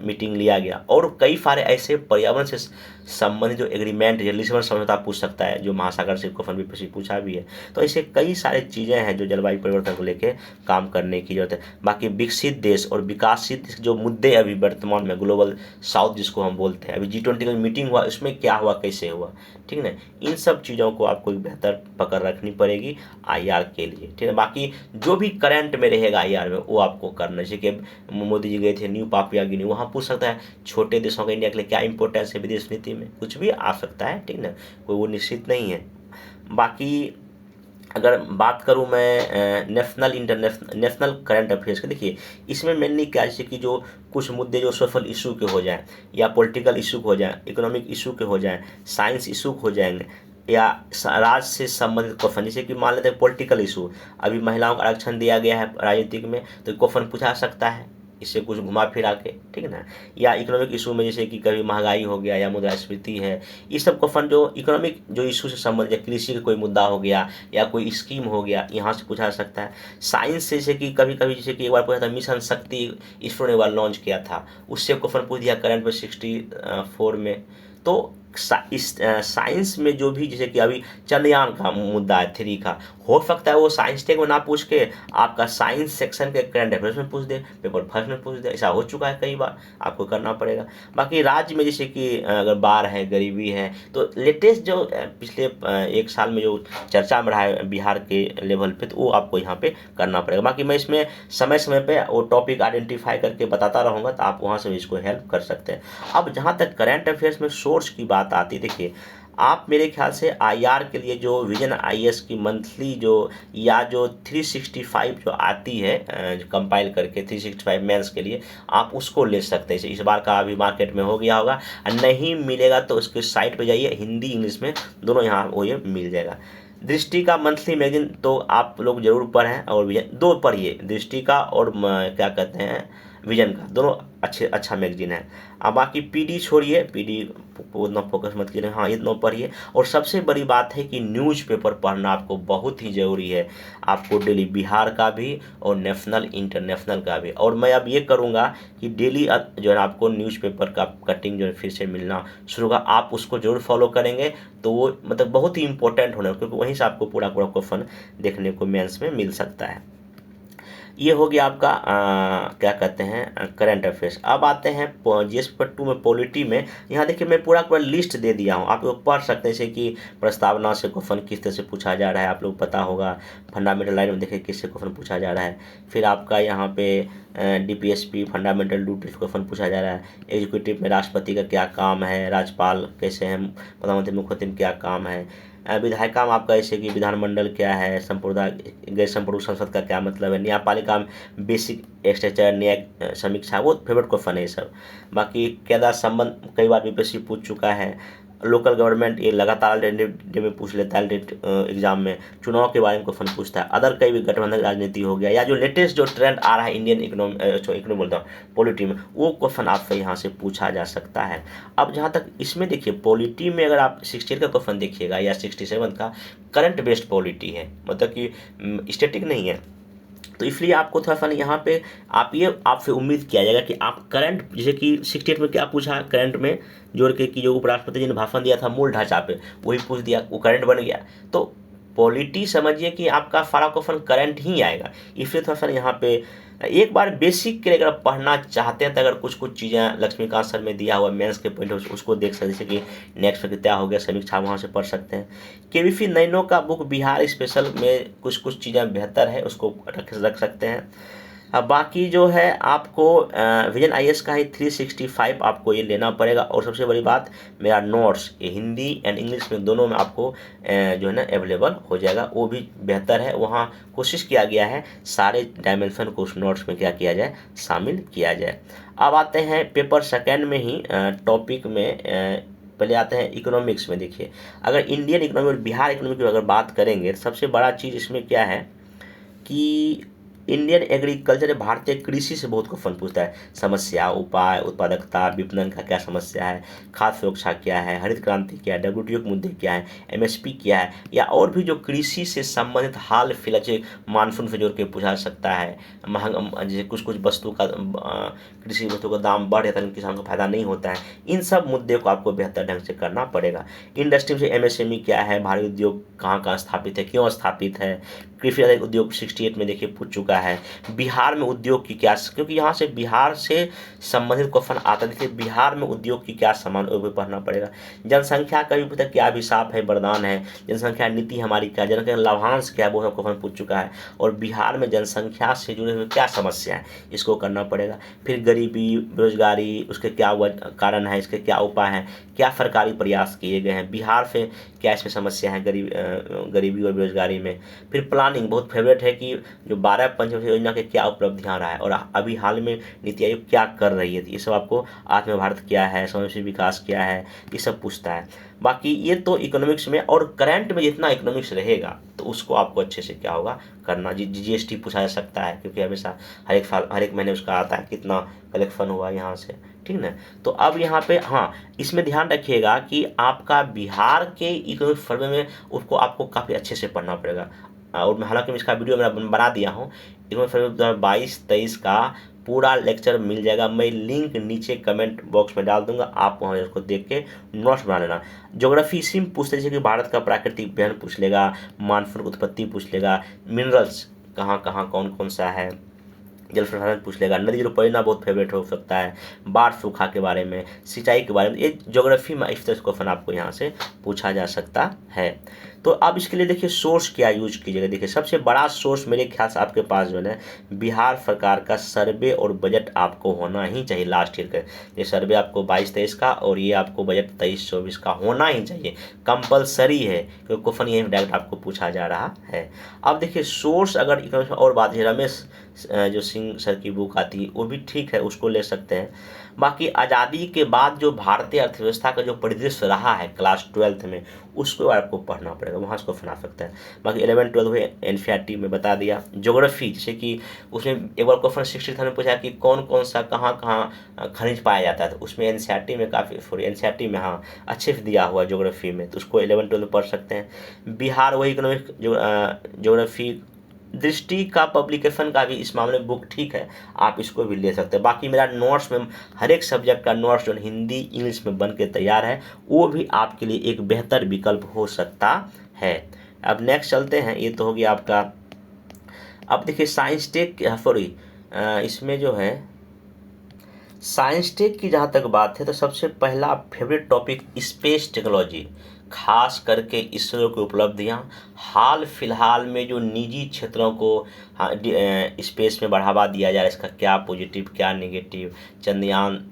मीटिंग लिया गया, और कई सारे ऐसे पर्यावरण से संबंधित जो एग्रीमेंट, लिस्बन समझौता पूछ सकता है, जो महासागर से क्वेश्चन बीपीएससी पूछा भी है। तो ऐसे कई सारे चीज़ें हैं जो जलवायु परिवर्तन को लेकर काम करने की जरूरत है। बाकी विकसित देश और विकासशील जो मुद्दे अभी वर्तमान में, ग्लोबल साउथ जिसको हम बोलते हैं, अभी G20 की मीटिंग हुआ, उसमें क्या हुआ, कैसे हुआ, ठीक है। इन सब चीज़ों को आपको बेहतर पकड़ रखनी पड़ेगी IR के लिए, ठीक है। बाकी जो भी करंट में रहेगा IR में, वो आपको करना चाहिए। कि मोदी जी गए थे न्यू पापुआ गिनी, वहाँ पूछ सकता है छोटे देशों का इंडिया के लिए क्या इंपॉर्टेंस है विदेश नीति में, कुछ भी आ सकता है, ठीक ना, कोई वो निश्चित नहीं है। बाकी अगर बात करूं मैं नेशनल करंट अफेयर्स की, देखिए इसमें मेनली क्या, जैसे कि जो कुछ मुद्दे जो सोशल इशू के हो जाएं, या पॉलिटिकल इशू के हो जाएं, इकोनॉमिक इशू के हो जाएं, साइंस इशू हो जाएंगे, या राज्य से संबंधित क्वेश्चन, जैसे कि मान लेते हैं पॉलिटिकल इशू, अभी महिलाओं का आरक्षण दिया गया है राजनीतिक में, तो क्वेश्चन पूछा सकता है इससे कुछ घुमा फिरा के, ठीक है ना। या इकोनॉमिक इशू में, जैसे कि कभी महंगाई हो गया या मुद्रास्फीति है, ये सब क्वेश्चन जो इकोनॉमिक जो इशू से संबंधित, कृषि का कोई मुद्दा हो गया या कोई स्कीम हो गया, यहाँ से पूछा सकता है। साइंस से, जैसे कि कभी कभी, जैसे कि एक बार पूछा था मिशन शक्ति, इसरो ने एक बार लॉन्च किया था, उससे क्वेश्चन पूछ दिया करंट में 64 में। तो साइंस में जो भी, जैसे कि अभी चंद्रयान का मुद्दा है 3 का, हो सकता है वो साइंस टेक में ना पूछ के आपका साइंस सेक्शन के करंट अफेयर्स में पूछ दे, पेपर फर्स्ट में पूछ दे, ऐसा हो चुका है कई बार, आपको करना पड़ेगा। बाकी राज्य में जैसे कि अगर बाढ़ है, गरीबी है, तो लेटेस्ट जो पिछले 1 साल में जो चर्चा में रहा है बिहार के लेवल पे, तो वो आपको यहाँ पे करना पड़ेगा। बाकी मैं इसमें समय समय पे वो टॉपिक आइडेंटिफाई करके बताता रहूँगा, तो आप वहाँ से इसको हेल्प कर सकते हैं। अब जहाँ तक करंट अफेयर्स में सोर्स की बात आती, देखिए आप मेरे ख्याल से IR के लिए जो विजन IS की मंथली जो, या जो 365 जो आती है कंपाइल करके 365 मेंस के लिए, आप उसको ले सकते हैं। इस बार का अभी मार्केट में हो गया होगा, नहीं मिलेगा तो उसके साइट पे जाइए, हिंदी इंग्लिश में दोनों यहाँ वो ये मिल जाएगा। दृष्टि का मंथली मैगजीन तो आप लोग जरूर पढ़ें, और भी 2 पढ़िए, दृष्टि का और क्या कहते हैं विजन का, दोनों अच्छा मैगजीन है। अब बाकी पीडी छोड़िए, पीडी उतना फोकस मत कीजिए, हाँ इतना पढ़िए। और सबसे बड़ी बात है कि न्यूज़पेपर पढ़ना आपको बहुत ही ज़रूरी है, आपको डेली बिहार का भी और नेशनल इंटरनेशनल का भी। और मैं अब ये करूँगा कि डेली जो है आपको न्यूज़पेपर का कटिंग जो है फिर से मिलना शुरू होगा, आप उसको जरूर फॉलो करेंगे तो वो मतलब बहुत ही इंपॉर्टेंट होना, क्योंकि वहीं से आपको पूरा क्वेश्चन देखने को मेंस में मिल सकता है। ये हो गया आपका क्या कहते हैं करंट अफेयर्स। अब आते हैं जीएस पेपर 2 में पॉलिटी में। यहाँ देखिए मैं पूरा लिस्ट दे दिया हूँ, आप लोग पढ़ सकते हैं, जैसे कि प्रस्तावना से क्वेश्चन किस तरह से पूछा जा रहा है, आप लोग पता होगा। फंडामेंटल लाइन में देखिए किससे क्वेश्चन पूछा जा रहा है। फिर आपका यहाँ पे डीपीएसपी फंडामेंटल ड्यूटीज क्वेश्चन पूछा जा रहा है। एग्जीक्यूटिव में राष्ट्रपति का क्या काम है, राज्यपाल कैसे हैं, प्रधानमंत्री मुख्यमंत्री में क्या काम है। विधायिका में आपका जैसे कि विधानमंडल क्या है, संप्रदाय गैर संप्रभु संसद का क्या मतलब है, न्यायपालिका में बेसिक स्ट्रक्चर, न्याय समीक्षा, वो फेवरेट क्वेश्चन है ये सब। बाकी केदार संबंध कई बार बीपीएससी पूछ चुका है। लोकल गवर्नमेंट ये लगातार डे में पूछ लेता है, डेट एग्जाम में चुनाव के बारे में क्वेश्चन पूछता है। अदर कई भी गठबंधन राजनीति हो गया, या जो लेटेस्ट जो ट्रेंड आ रहा है इंडियन इकोनॉमी बोलता हूँ पॉलिटी में, वो क्वेश्चन आपसे यहाँ से पूछा जा सकता है। अब जहाँ तक इसमें देखिए पॉलिटी में अगर आप 68 का क्वेश्चन देखिएगा या 67 का, करंट बेस्ड पॉलिटी है, मतलब कि स्टैटिक नहीं है। तो इसलिए आपको थोड़ा सा यहाँ पे आपसे उम्मीद किया जाएगा कि आप करंट, जैसे कि 68 में क्या पूछा करंट में जोड़ के कि जो उपराष्ट्रपति जी ने भाषण दिया था मूल ढांचा पे, वही पूछ दिया, वो करंट बन गया। तो पॉलिटी समझिए कि आपका सारा क्वेश्चन करंट ही आएगा। इसलिए थोड़ा सा यहाँ पे एक बार बेसिक के लिए अगर पढ़ना चाहते हैं तो अगर कुछ चीज़ें लक्ष्मीकांत सर में दिया हुआ मेंस के पॉइंट उसको देख सकते, जैसे कि नेक्स्ट में क्या हो गया समीक्षा, वहाँ से पढ़ सकते हैं। केवीपी नैनो का बुक बिहार स्पेशल में कुछ चीज़ें बेहतर है, उसको रख सकते हैं। अब बाकी जो है आपको विजन आईएएस का ही 365 आपको ये लेना पड़ेगा। और सबसे बड़ी बात, मेरा नोट्स ये हिंदी एंड इंग्लिश में दोनों में आपको जो है ना अवेलेबल हो जाएगा, वो भी बेहतर है। वहाँ कोशिश किया गया है सारे डायमेंशन को उस नोट्स में क्या किया जाए, शामिल किया जाए। अब आते हैं पेपर सेकेंड में ही टॉपिक में पहले आते हैं इकोनॉमिक्स में। देखिए अगर इंडियन इकोनॉमी और बिहार इकोनॉमी की अगर बात करेंगे तो सबसे बड़ा चीज़ इसमें क्या है कि इंडियन एग्रीकल्चर भारतीय कृषि से बहुत क्वेश्चन पूछता है। समस्या, उपाय, उत्पादकता, विपणन का क्या समस्या है, खाद्य सुरक्षा क्या है, हरित क्रांति क्या है, डब्ल्यूटीओ के मुद्दे क्या है, एमएसपी क्या है, या और भी जो कृषि से संबंधित हाल फिलहाल जैसे मानसून से जोड़ के पूछा सकता है। महंगा जैसे कुछ वस्तु का कृषि वस्तु का दाम बढ़ जाता है, किसान को फायदा नहीं होता है। इन सब मुद्दे को आपको बेहतर ढंग से करना पड़ेगा। इंडस्ट्री से एमएसएमई क्या है, भारी उद्योग कहाँ कहाँ स्थापित है, क्यों स्थापित है। कृषि आधारित उद्योग 68 में देखिए पूछ चुका है। बिहार में उद्योग की क्या, क्योंकि यहाँ से बिहार से संबंधित क्वेश्चन आता है। देखिए बिहार में उद्योग की क्या समान पढ़ना पड़ेगा। जनसंख्या का भी पता क्या अभिशाप है वरदान है, जनसंख्या नीति हमारी क्या, जनसंख्या लाभांश क्या है, वो सब क्वेश्चन पूछ चुका है। और बिहार में जनसंख्या से जुड़े हुए क्या समस्या है, इसको करना पड़ेगा। फिर गरीबी, बेरोजगारी, उसके क्या कारण है, इसके क्या उपाय हैं, क्या सरकारी प्रयास किए गए हैं, बिहार से क्या इसमें समस्या है गरीबी और बेरोजगारी में। फिर प्लानिंग बहुत फेवरेट है कि जो 12 पंचवर्षीय योजना के क्या उपलब्धियां रहा है और अभी हाल में नीति आयोग क्या कर रही है। ये सब आपको आत्म भारत क्या है, समावेशी विकास क्या है, ये सब पूछता है। बाकी ये तो इकोनॉमिक्स में, और करंट में जितना इकोनॉमिक्स रहेगा तो उसको आपको अच्छे से क्या होगा करना। जीएसटी पूछा जा सकता है, क्योंकि हमेशा हर एक साल हर एक महीने उसका आता है कितना कलेक्शन हुआ यहाँ से, ठीक ना। तो अब यहाँ पे हाँ इसमें ध्यान रखिएगा कि आपका बिहार के इकोनॉमिक सर्वे में उसको आपको काफ़ी अच्छे से पढ़ना पड़ेगा। और हालांकि मैं इसका वीडियो मेरा बना दिया हूँ, इकोनॉमिक सर्वे 2022-23 का पूरा लेक्चर मिल जाएगा। मैं लिंक नीचे कमेंट बॉक्स में डाल दूंगा, आप वहाँ उसको देख के नोट्स बना लेना। ज्योग्राफी इसी में पूछते जैसे कि भारत का प्राकृतिक व्यंजन पूछ लेगा, मानसून उत्पत्ति पूछ लेगा, मिनरल्स कहाँ कहाँ कौन कौन सा है, जल संसाधन पूछ लेगा, नदी जल परियोजना बहुत फेवरेट हो सकता है, बाढ़ सूखा के बारे में, सिंचाई के बारे में। ये ज्योग्राफी में इस तरह से क्वेश्चन आपको यहाँ से पूछा जा सकता है। तो अब इसके लिए देखिए सोर्स क्या यूज कीजिएगा। देखिए सबसे बड़ा सोर्स मेरे ख्याल से आपके पास जो है बिहार सरकार का सर्वे और बजट आपको होना ही चाहिए लास्ट ईयर का। ये सर्वे आपको 22-23 का और ये आपको बजट 23-24 का होना ही चाहिए, कंपलसरी है, क्योंकि क्वेश्चन ये डायरेक्ट आपको पूछा जा रहा है। अब देखिए सोर्स अगर इकोनॉमिक्स में और बात है, रमेश जो सिंह सर की बुक आती है वो भी ठीक है, उसको ले सकते हैं। बाकी आज़ादी के बाद जो भारतीय अर्थव्यवस्था का जो परिदृश्य रहा है क्लास 12th में, उसको आपको पढ़ना पड़ेगा, वहाँ से क्वेश्चन आ सकता है। बाकी 11-12 हुए NCERT में बता दिया। ज्योग्राफी जैसे कि उसमें एक बार क्वेश्चन 60 में पूछा कि कौन कौन सा कहाँ कहाँ खनिज पाया जाता है, तो उसमें NCERT में काफ़ी NCERT में हाँ अच्छे से दिया हुआ ज्योग्राफी में, तो उसको 11-12 में पढ़ सकते हैं। बिहार वही इकोनॉमिक ज्योग्राफी दृष्टि का पब्लिकेशन का भी इस मामले में बुक ठीक है, आप इसको भी ले सकते हैं। बाकी मेरा नोट्स में हर एक सब्जेक्ट का नोट्स जो हिंदी इंग्लिश में बन के तैयार है, वो भी आपके लिए एक बेहतर विकल्प हो सकता है। अब नेक्स्ट चलते हैं, ये तो हो गया आपका। अब देखिए साइंस टेक सॉरी इसमें जो है साइंस टेक की जहाँ तक बात है, तो सबसे पहला फेवरेट टॉपिक स्पेस टेक्नोलॉजी, खास करके इसरो की उपलब्धियाँ, हाल फिलहाल में जो निजी क्षेत्रों को स्पेस में बढ़ावा दिया जा रहा है, इसका क्या पॉजिटिव क्या नेगेटिव, चंद्रयान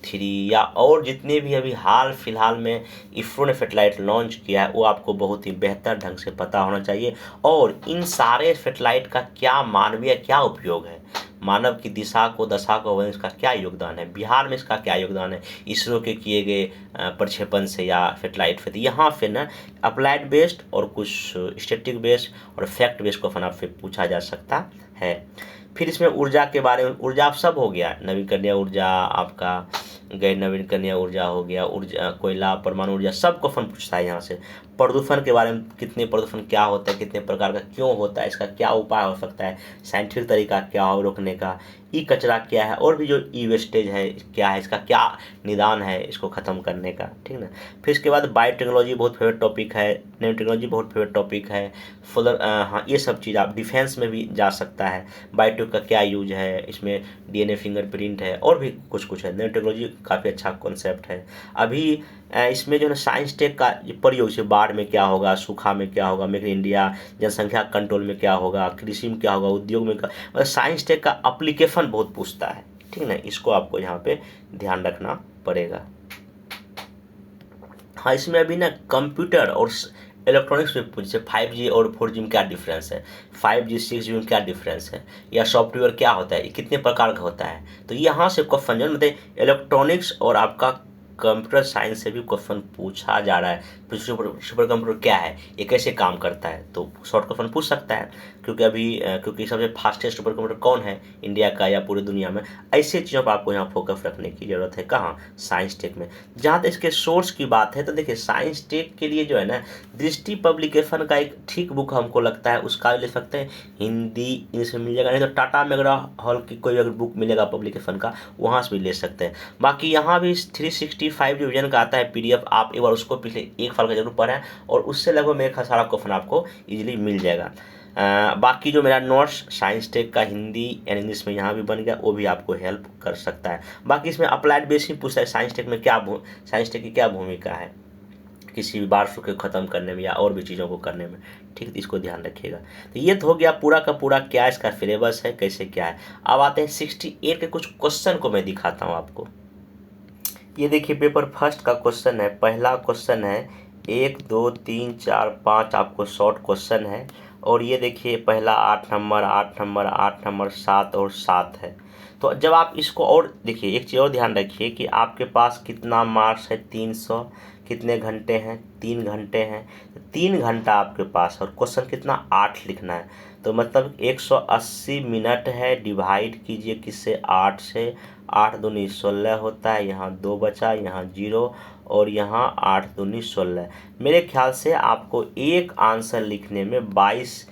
3 या और जितने भी अभी हाल फिलहाल में इसरो ने सैटेलाइट लॉन्च किया है, वो आपको बहुत ही बेहतर ढंग से पता होना चाहिए। और इन सारे सैटेलाइट का क्या मानवीय क्या उपयोग है, मानव की दिशा को दशा को बदलने इसका क्या योगदान है, बिहार में इसका क्या योगदान है इसरो के किए गए प्रक्षेपण से या सैटेलाइट से। यहाँ पे ना अप्लाइड बेस्ड और कुछ स्टैटिक बेस्ड और फैक्ट बेस्ड क्वेश्चन आपसे पूछा जा सकता है। फिर इसमें ऊर्जा के बारे में, ऊर्जा आप सब हो गया, नवीकरणीय ऊर्जा आपका, गैर नवीकरणीय ऊर्जा हो गया, ऊर्जा कोयला परमाणु ऊर्जा, सब क्वेश्चन पूछता है यहाँ से। प्रदूषण के बारे में, कितने प्रदूषण क्या होता है, कितने प्रकार का क्यों होता है, इसका क्या उपाय हो सकता है, साइंटिफिक तरीका क्या हो रोकने का, ई कचरा क्या है, और भी जो ई वेस्टेज है क्या है, इसका क्या निदान है इसको ख़त्म करने का, ठीक ना। फिर इसके बाद बायोटेक्नोलॉजी बहुत फेवरेट टॉपिक है, नैनो टेक्नोलॉजी बहुत फेवरेट टॉपिक है, सोलर हाँ ये सब चीज़ आप डिफेंस में भी जा सकता है। बायोटेक का क्या यूज है, इसमें DNA फिंगरप्रिंट है और भी कुछ कुछ है। नैनो टेक्नोलॉजी काफ़ी अच्छा कॉन्सेप्ट है। अभी इसमें जो है साइंस टेक का प्रयोग से बाढ़ में क्या होगा, सूखा में क्या होगा, मेक इन इंडिया, जनसंख्या कंट्रोल में क्या होगा, कृषि में क्या होगा, उद्योग में क्या, मतलब साइंस टेक का एप्लीकेशन बहुत पूछता है, ठीक ना, इसको आपको यहाँ पे ध्यान रखना पड़ेगा। हाँ इसमें अभी ना कंप्यूटर और इलेक्ट्रॉनिक्स में पूछे 5G और 4G में क्या डिफरेंस है, 5G 6G में क्या डिफरेंस है, या सॉफ्टवेयर क्या होता है, ये कितने प्रकार का होता है, तो यहाँ से क्वेश्चन जो मतलब इलेक्ट्रॉनिक्स और आपका कंप्यूटर साइंस से भी क्वेश्चन पूछा जा रहा है। सुपर कंप्यूटर क्या है, ये कैसे काम करता है, तो शॉर्ट क्वेश्चन पूछ सकता है, क्योंकि अभी क्योंकि सबसे फास्टेस्ट सुपर कंप्यूटर कौन है इंडिया का या पूरी दुनिया में, ऐसे चीज़ों पर आपको यहाँ फोकस रखने की ज़रूरत है। कहाँ, साइंस टेक में। जहाँ तक इसके सोर्स की बात है, तो देखिए साइंस टेक के लिए जो है ना, दृष्टि पब्लिकेशन का एक ठीक बुक हमको लगता है, उसका ले सकते हैं, हिंदी इंग्लिश में मिल जाएगा, नहीं तो टाटा मैगरा हॉल की कोई अगर बुक मिलेगा पब्लिकेशन का, वहाँ से भी ले सकते हैं। बाकी यहाँ भी 365 डिवीजन का आता है PDF, आप एक बार उसको पिछले एक साल का जरूर पढ़ें, और उससे लगभग मेरे ख्याल सारा क्वेश्चन आपको इजीली मिल जाएगा। बाकी जो मेरा नोट्स साइंस टेक का हिंदी एंड इंग्लिश में यहाँ भी बन गया, वो भी आपको हेल्प कर सकता है। बाकी इसमें अप्लाइड बेस ही पूछता है, साइंस टेक में क्या साइंस टेक की क्या भूमिका है किसी भी बारिश को ख़त्म करने में या और भी चीज़ों को करने में, ठीक, इसको ध्यान रखिएगा। तो ये तो हो गया पूरा का पूरा क्या इसका सिलेबस है, कैसे क्या है। अब आते हैं 68 के कुछ क्वेश्चन को मैं दिखाता हूँ आपको। ये देखिए पेपर फर्स्ट का क्वेश्चन है, पहला क्वेश्चन है 1 2 3 4 5 आपको शॉर्ट क्वेश्चन है, और ये देखिए पहला 8 नंबर 8 नंबर 8 नंबर 7 और 7 है। तो जब आप इसको, और देखिए एक चीज़ और ध्यान रखिए कि आपके पास कितना मार्क्स है 300, कितने घंटे हैं 3 घंटे हैं, 3 घंटा आपके पास, और क्वेश्चन कितना 8 लिखना है, तो मतलब 180 मिनट है। डिवाइड कीजिए किससे, 8 से, 8 दूनी 16 होता है, यहाँ 2 बचा, यहाँ 0, और यहाँ 8 दूनी 16। मेरे ख्याल से आपको एक आंसर लिखने में 22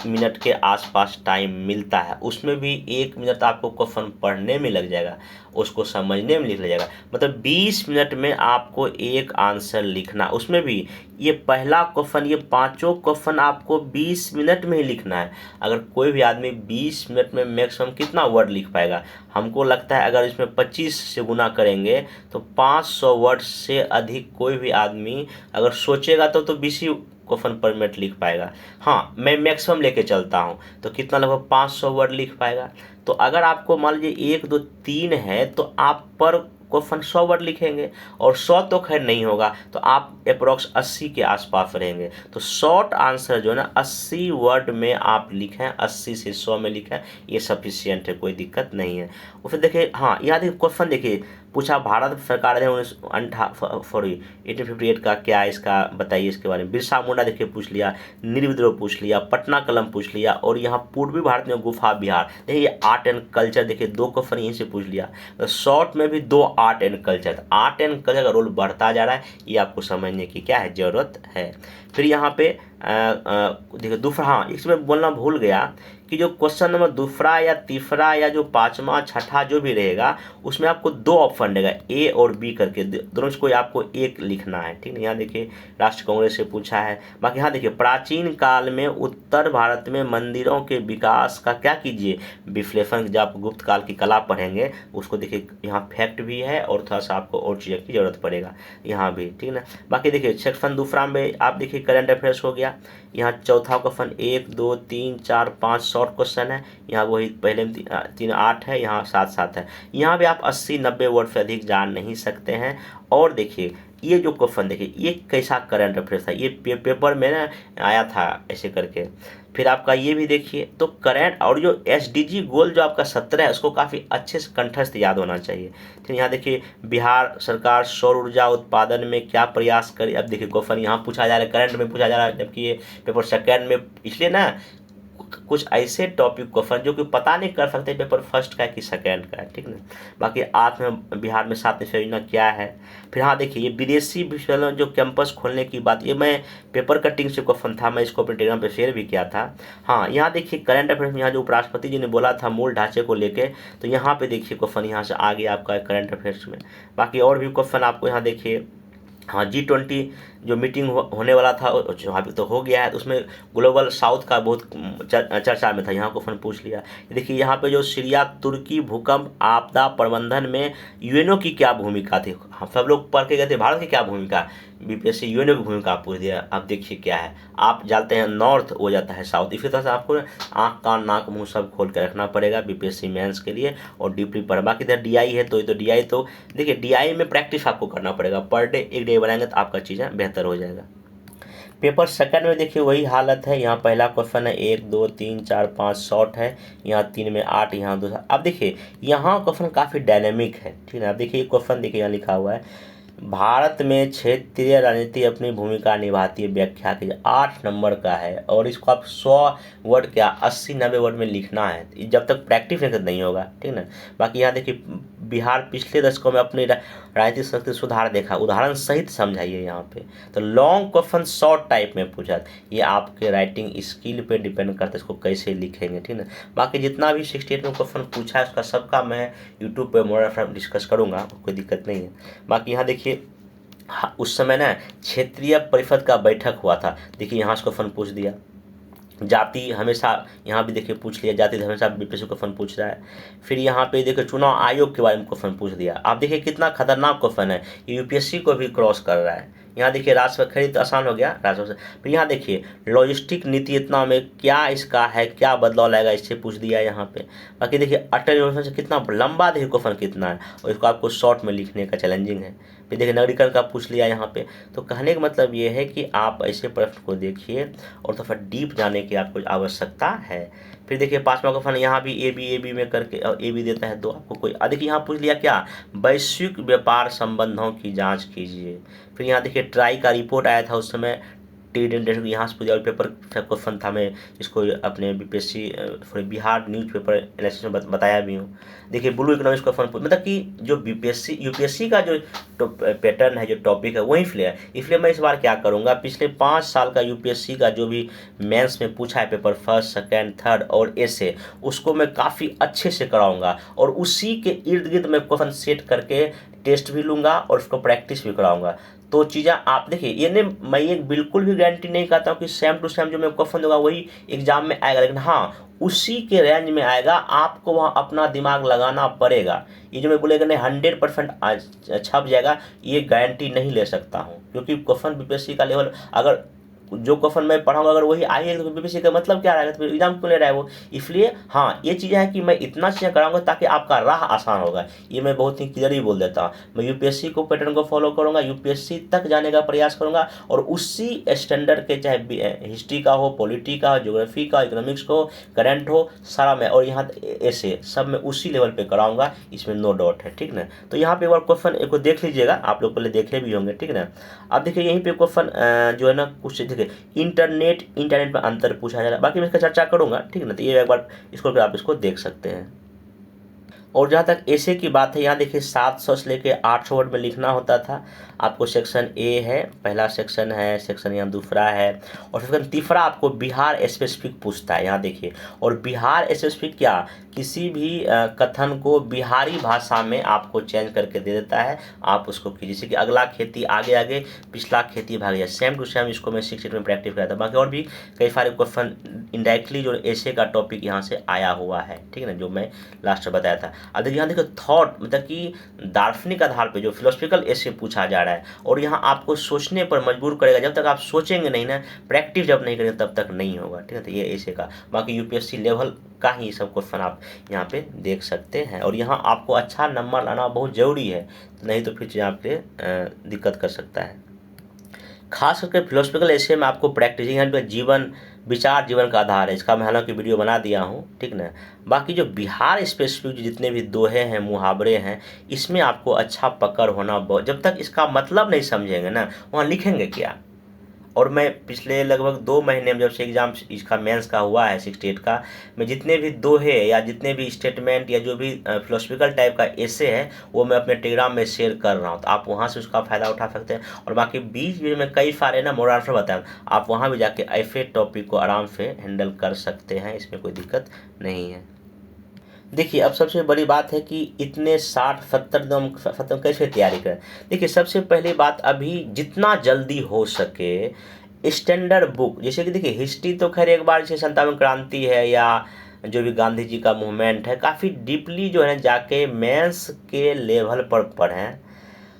मिनट के आसपास टाइम मिलता है, उसमें भी 1 मिनट आपको क्वेश्चन पढ़ने में लग जाएगा, उसको समझने में लग जाएगा, मतलब 20 मिनट में आपको एक आंसर लिखना। उसमें भी ये पहला क्वेश्चन, ये पांचों क्वेश्चन आपको 20 मिनट में ही लिखना है। अगर कोई भी आदमी 20 मिनट में मैक्सिमम कितना वर्ड लिख पाएगा, हमको लगता है अगर इसमें 25 से गुना करेंगे तो 500 वर्ड से अधिक कोई भी आदमी अगर सोचेगा तो 20 क्वेश्चन पर मिनट लिख पाएगा। हाँ मैं मैक्सिमम लेके चलता हूँ, तो कितना लगभग 500 वर्ड लिख पाएगा। तो अगर आपको मान लीजिए 1 2 3 है, तो आप पर क्वेश्चन 100 वर्ड लिखेंगे, और 100 तो खैर नहीं होगा, तो आप अप्रोक्स 80 के आसपास रहेंगे। तो शॉर्ट आंसर जो है ना 80 वर्ड में आप लिखें, 80 से 100 में लिखें, ये सफिशियंट है, कोई दिक्कत नहीं है। और फिर देखिए, हाँ यहाँ देखिए क्वेश्चन देखिए, पूछा भारत सरकार ने 1858 का क्या इसका बताइए इसके बारे में। बिरसा मुंडा देखिए पूछ लिया, निर्विद्रोह पूछ लिया, पटना कलम पूछ लिया, और यहाँ पूर्वी भारत में गुफा विहार। देखिए आर्ट एंड कल्चर, देखिए 2 क्वेश्चन यहीं से पूछ लिया। तो शॉर्ट में भी 2 art and culture, art and culture का रोल बढ़ता जा रहा है, ये आपको समझने की क्या है जरूरत है। फिर यहाँ पे देखिए दूसरा, हाँ इसमें बोलना भूल गया कि जो क्वेश्चन नंबर दूसरा या तीसरा या जो 5वां 6ठा जो भी रहेगा उसमें आपको 2 ऑप्शन रहेगा, ए और बी करके, दोनों से कोई आपको एक लिखना है, ठीक है। यहाँ देखिए राष्ट्र कांग्रेस से पूछा है। बाकी यहाँ देखिए प्राचीन काल में उत्तर भारत में मंदिरों के विकास का क्या कीजिए विश्लेषण, जब आप गुप्त काल की कला पढ़ेंगे उसको देखिए, यहाँ फैक्ट भी है और थोड़ा सा आपको और चीज़ों की जरूरत पड़ेगा यहाँ भी, ठीक है ना। बाकी देखिए सेक्शन दूसरा में आप देखिए करंट अफेयर्स हो गया। यहाँ चौथा क्वेश्चन 1 2 3 4 5 शॉर्ट क्वेश्चन है, यहाँ वही पहले में 3 8 है, यहाँ 7 7 है। यहाँ भी आप 80-90 वर्ड से अधिक जान नहीं सकते हैं। और देखिए ये जो क्वेश्चन देखिए ये कैसा करंट अफेयर्स था, ये पेपर में ना आया था ऐसे करके। फिर आपका ये भी देखिए, तो करंट और जो SDG गोल जो आपका 17 है उसको काफ़ी अच्छे से कंठस्थ याद होना चाहिए। फिर यहाँ देखिए बिहार सरकार सौर ऊर्जा उत्पादन में क्या प्रयास करे। अब देखिए क्वेश्चन यहाँ पूछा जा रहा है, करंट में पूछा जा रहा है, जबकि ये पेपर सेकेंड में, इसलिए ना कुछ ऐसे टॉपिक क्वेश्चन जो कि पता नहीं कर सकते पेपर फर्स्ट का है कि सेकेंड का है, ठीक ना। बाकी आत्म बिहार में 7 निश्चय योजना क्या है। फिर हाँ देखिए ये विदेशी विश्वविद्यालय जो कैंपस खोलने की बात, ये मैं पेपर कटिंग से क्वेश्चन था, मैं इसको अपने टेलीग्राम पे शेयर भी किया था। हाँ यहाँ देखिए करंट अफेयर्स में यहाँ जो उपराष्ट्रपति जी ने बोला था मूल ढांचे को लेके, तो यहाँ पे देखिए क्वेश्चन यहाँ से आगे आपका करंट अफेयर्स में। बाकी और भी क्वेश्चन आपको यहाँ देखिए, हाँ G20 जो मीटिंग होने वाला था जो अभी तो हो गया है, तो उसमें ग्लोबल साउथ का बहुत चर्चा में था, यहाँ को फन पूछ लिया। देखिए यहाँ पे जो सीरिया तुर्की भूकंप आपदा प्रबंधन में यूएनओ की क्या भूमिका थी, हम सब लोग पढ़ के गए थे भारत की क्या भूमिका, BPSC यूएनओ की भूमिका आप पूछ दिया। आप देखिए क्या है, आप जानते हैं नॉर्थ हो जाता है साउथ, इसी तरह से आपको आँख कान नाक मुँह सब खोल कर रखना पड़ेगा BPSC मेंस के लिए और डीपली पढ़। बाकी इधर DI है तो DI तो देखिए DI में प्रैक्टिस आपको करना पड़ेगा, पर डे 1 डे बनाएंगे तो आपका चीज़ें बेहतर हो जाएगा। पेपर सेकंड में देखिए वही हालत है, यहाँ पहला क्वेश्चन है 1 2 3 4 5 शॉर्ट है, यहाँ 3 में 8, यहाँ 2। अब देखिए यहाँ क्वेश्चन काफ़ी डायनेमिक है, ठीक है। अब देखिए क्वेश्चन देखिए यहाँ लिखा हुआ है भारत में क्षेत्रीय राजनीति अपनी भूमिका निभाती है, व्याख्या कीजिए। 8 नंबर का है और इसको आप 100 वर्ड क्या 80-90 वर्ड में लिखना है, जब तक प्रैक्टिस नहीं होगा, ठीक ना। बाकी यहाँ देखिए बिहार पिछले दशकों में अपनी राजनीतिक शक्ति सुधार देखा, उदाहरण सहित समझाइए यहाँ पे। तो लॉन्ग क्वेश्चन शॉर्ट टाइप में पूछा, ये आपके राइटिंग स्किल पे डिपेंड करता है इसको कैसे लिखेंगे, ठीक ना। बाकी जितना भी 68 में क्वेश्चन पूछा है उसका सबका मैं यूट्यूब पे मोर डिस्कस करूँगा, कोई दिक्कत नहीं है। बाकी यहाँ देखिए हाँ, उस समय ना क्षेत्रीय परिषद का बैठक हुआ था, देखिए यहाँ से क्वेश्चन पूछ दिया। जाति हमेशा यहाँ भी देखिए पूछ लिया, जाति हमेशा BPSC क्वेश्चन पूछ रहा है। फिर यहाँ पे देखिए चुनाव आयोग के बारे में क्वेश्चन पूछ दिया। आप देखिए कितना खतरनाक क्वेश्चन है, ये UPSC को भी क्रॉस कर रहा है। यहाँ देखिए राजस्व खरीद तो आसान हो गया, राजस्व से। फिर यहाँ देखिए लॉजिस्टिक नीति इतना में क्या इसका है, क्या बदलाव लाएगा, इससे पूछ दिया यहाँ पे। बाकी देखिए अटल योजना से कितना लंबा देखिए क्वेश्चन कितना है और इसको आपको शॉर्ट में लिखने का चैलेंजिंग है। फिर देखिए नगरीकरण का पूछ लिया यहाँ पे। तो कहने का मतलब ये है कि आप ऐसे प्रश्न को देखिए और तो फिर डीप जाने की आपको आवश्यकता है। फिर देखिए 5वां क्वेश्चन यहाँ भी ए बी में करके और ए बी देता है 2 आपको कोई। देखिए यहाँ पूछ लिया क्या, वैश्विक व्यापार संबंधों की जांच कीजिए। फिर यहाँ देखिए ट्राई का रिपोर्ट आया था उस समय, यहाँ से पूछा पेपर क्वेश्चन था, मैं इसको अपने BPSC Bihar news paper analysis में बताया भी हूँ। देखिए ब्लू इकोनॉमिक्स क्वेश्चन, मतलब कि जो UPSC का जो पैटर्न है, जो टॉपिक है वही फ्ले है। इसलिए मैं इस बार क्या करूँगा, पिछले 5 साल का UPSC का जो भी मेंस में पूछा है पेपर फर्स्ट सेकेंड थर्ड और ऐसे, उसको मैं काफ़ी अच्छे से कराऊंगा और उसी के इर्द गिर्द मैं क्वेश्चन सेट करके टेस्ट भी लूँगा और उसको प्रैक्टिस भी कराऊंगा। तो चीज़ें आप देखिए, ये नहीं मैं ये बिल्कुल भी गारंटी नहीं करता हूँ कि सेम टू सेम जो मैं क्वेश्चन दूंगा वही एग्जाम में आएगा, लेकिन हाँ उसी के रेंज में आएगा, आपको वहाँ अपना दिमाग लगाना पड़ेगा। ये जो मैं बोलेगा नहीं 100% छप जाएगा, ये गारंटी नहीं ले सकता हूँ, क्योंकि क्वेश्चन BPSC का लेवल अगर जो क्वेश्चन मैं पढ़ाऊंगा अगर वही आई तो बीपीएससी का मतलब क्या रहेगा, तो एग्जाम क्यों ले रहा है वो। इसलिए हाँ, ये चीज़ें हैं कि मैं इतना चीज़ें कराऊंगा ताकि आपका राह आसान होगा। ये मैं बहुत ही क्लियर ही बोल देता हूँ। मैं यूपीएससी को पैटर्न को फॉलो करूँगा, यूपीएससी तक जाने का प्रयास करूँगा, और उसी स्टैंडर्ड के चाहे हिस्ट्री का हो, पॉलिटी का हो, ज्योग्राफी का, इकोनॉमिक्स को, करंट हो, सारा मैं, और यहाँ ऐसे सब मैं उसी लेवल पे कराऊंगा, इसमें नो डाउट है, ठीक ना। तो यहाँ पे एक बार क्वेश्चन एक देख लीजिएगा, आप लोग पहले देखे भी होंगे, ठीक ना। अब देखिए यहीं पे क्वेश्चन जो है ना कुछ देखिए, इंटरनेट में अंतर पूछा जा रहा है, बाकी मैं इसका चर्चा करूंगा, ठीक ना। तो ये एक बार इसको आप इसको देख सकते हैं। और जहाँ तक ऐसे की बात है, यहाँ देखिए 700 से लेके 800 वर्ड में लिखना होता था। आपको सेक्शन ए है, पहला सेक्शन है, सेक्शन यहाँ दूसरा है, और सेक्शन तीसरा आपको बिहार स्पेसिफिक पूछता है, यहाँ देखिए। और बिहार स्पेसिफिक क्या, किसी भी कथन को बिहारी भाषा में आपको चेंज करके दे देता है, आप उसको कीजिए। जैसे कि अगला खेती आगे आगे, पिछला खेती भाग जाए, सेम टू सेम इसको मैं 6 में प्रैक्टिस कराता हूँ। बाकी और भी कई सारे क्वेश्चन इनडायरेक्टली जो ऐसे का टॉपिक यहाँ से आया हुआ है, ठीक है ना, जो मैं लास्ट में बताया था। अब देखिए यहाँ देखो थॉट, मतलब कि दार्शनिक आधार पे जो फिलोसफिकल ऐसे पूछा जा रहा है, और यहाँ आपको सोचने पर मजबूर करेगा। जब तक आप सोचेंगे नहीं ना, प्रैक्टिस जब नहीं करेंगे तब तक नहीं होगा, ठीक है। तो ये ऐसे का, बाकी यूपीएससी लेवल का ही सब क्वेश्चन आप यहाँ पे देख सकते हैं। और यहाँ आपको अच्छा नंबर लाना बहुत ज़रूरी है, नहीं तो फिर यहाँ पे दिक्कत कर सकता है। खास करके फिलोसफिकल ऐसे में आपको प्रैक्टिस, यहाँ पे जीवन विचार जीवन का आधार है, इसका मैं हालांकि वीडियो बना दिया हूँ, ठीक ना। बाकी जो बिहार स्पेसिफिक जितने भी दोहे हैं, मुहावरे हैं, इसमें आपको अच्छा पकड़ होना बहुत, जब तक इसका मतलब नहीं समझेंगे ना, वहाँ लिखेंगे क्या। और मैं पिछले लगभग 2 महीने में जब से एग्ज़ाम इसका मेंस का हुआ है 68 का, मैं जितने भी दोहे या जितने भी स्टेटमेंट या जो भी फिलोसफिकल टाइप का ऐसे है, वो मैं अपने टेलीग्राम में शेयर कर रहा हूँ, तो आप वहाँ से उसका फ़ायदा उठा सकते हैं। और बाकी बीच बीच में कई सारे ना मोरल आंसर बताया, आप वहाँ भी जाके ऐसे टॉपिक को आराम से हैंडल कर सकते हैं, इसमें कोई दिक्कत नहीं है। देखिए अब सबसे बड़ी बात है कि इतने 60-70 दिन कैसे तैयारी करें। देखिए सबसे पहली बात, अभी जितना जल्दी हो सके स्टैंडर्ड बुक, जैसे कि देखिए हिस्ट्री तो खैर एक बार जैसे 57 क्रांति है या जो भी गांधी जी का मूवमेंट है, काफ़ी डीपली जो है जाके मेंस के लेवल पर पढ़ें।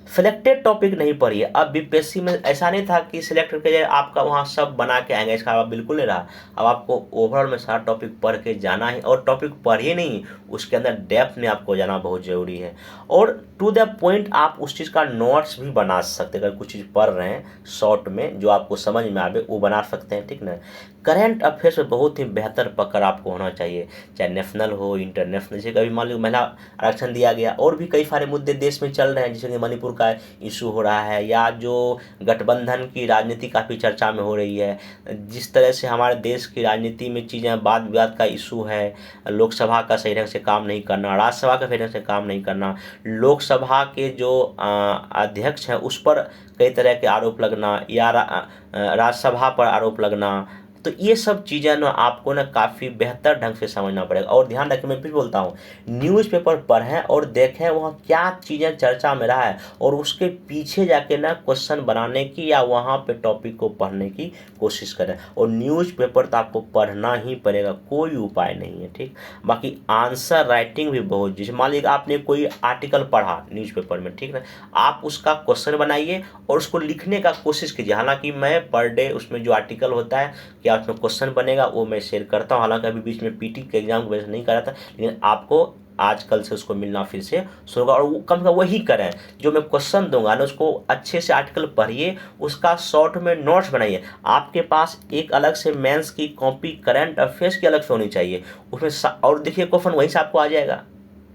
सिलेक्टेड टॉपिक नहीं पढ़िए। अब बीपीएससी में ऐसा नहीं था कि सिलेक्ट करके जाए आपका वहाँ सब बना के आएंगे, इसका अब बिल्कुल नहीं रहा। अब आपको ओवरऑल में सारा टॉपिक पढ़ के जाना है, और टॉपिक पढ़िए नहीं, उसके अंदर डेप्थ में आपको जाना बहुत ज़रूरी है। और टू द पॉइंट आप उस चीज़ का नोट्स भी बना सकते हैं, अगर कुछ चीज़ पढ़ रहे हैं शॉर्ट में जो आपको समझ में आवे वो बना सकते हैं, ठीक ना। करंट अफेयर्स में बहुत ही बेहतर पकड़ आपको होना चाहिए, चाहे नेशनल हो इंटरनेशनल। जैसे कभी मान लो महिला आरक्षण दिया गया, और भी कई सारे मुद्दे देश में चल रहे हैं, जैसे कि मणिपुर का इशू हो रहा है, या जो गठबंधन की राजनीति काफ़ी चर्चा में हो रही है, जिस तरह से हमारे देश की राजनीति में चीज़ें वाद विवाद का इशू है, लोकसभा का सही ढंग से काम नहीं करना, राज्यसभा का सही ढंग से काम नहीं करना, लोकसभा के जो अध्यक्ष हैं उस पर कई तरह के आरोप लगना, या राज्यसभा पर आरोप लगना, तो ये सब चीज़ें ना आपको ना काफ़ी बेहतर ढंग से समझना पड़ेगा। और ध्यान रखें, मैं फिर बोलता हूँ, न्यूज़पेपर पढ़ें और देखें वहाँ क्या चीज़ें चर्चा में रहा है, और उसके पीछे जाके ना क्वेश्चन बनाने की या वहाँ पे टॉपिक को पढ़ने की कोशिश करें। और न्यूज़पेपर तो आपको पढ़ना ही पड़ेगा, कोई उपाय नहीं है, ठीक। बाकी आंसर राइटिंग भी बहुत, जैसे मान लीजिए आपने कोई आर्टिकल पढ़ा न्यूज़पेपर में, ठीक ना, आप उसका क्वेश्चन बनाइए और उसको लिखने का कोशिश कीजिए। हालांकि मैं पर डे उसमें जो आर्टिकल होता है क्या उसमें क्वेश्चन बनेगा वो मैं शेयर करता हूँ। हालांकि अभी बीच में पीटी के एग्जाम की वजह से नहीं करा था, लेकिन आपको आजकल से उसको मिलना फिर से शुरू होगा। और वो कम से कम वही करें, जो मैं क्वेश्चन दूंगा ना उसको अच्छे से आर्टिकल पढ़िए, उसका शॉर्ट में नोट्स बनाइए। आपके पास एक अलग से मेंस की कॉपी करंट अफेयर्स की अलग से होनी चाहिए उसमें, और देखिए क्वेश्चन वहीं से आपको आ जाएगा।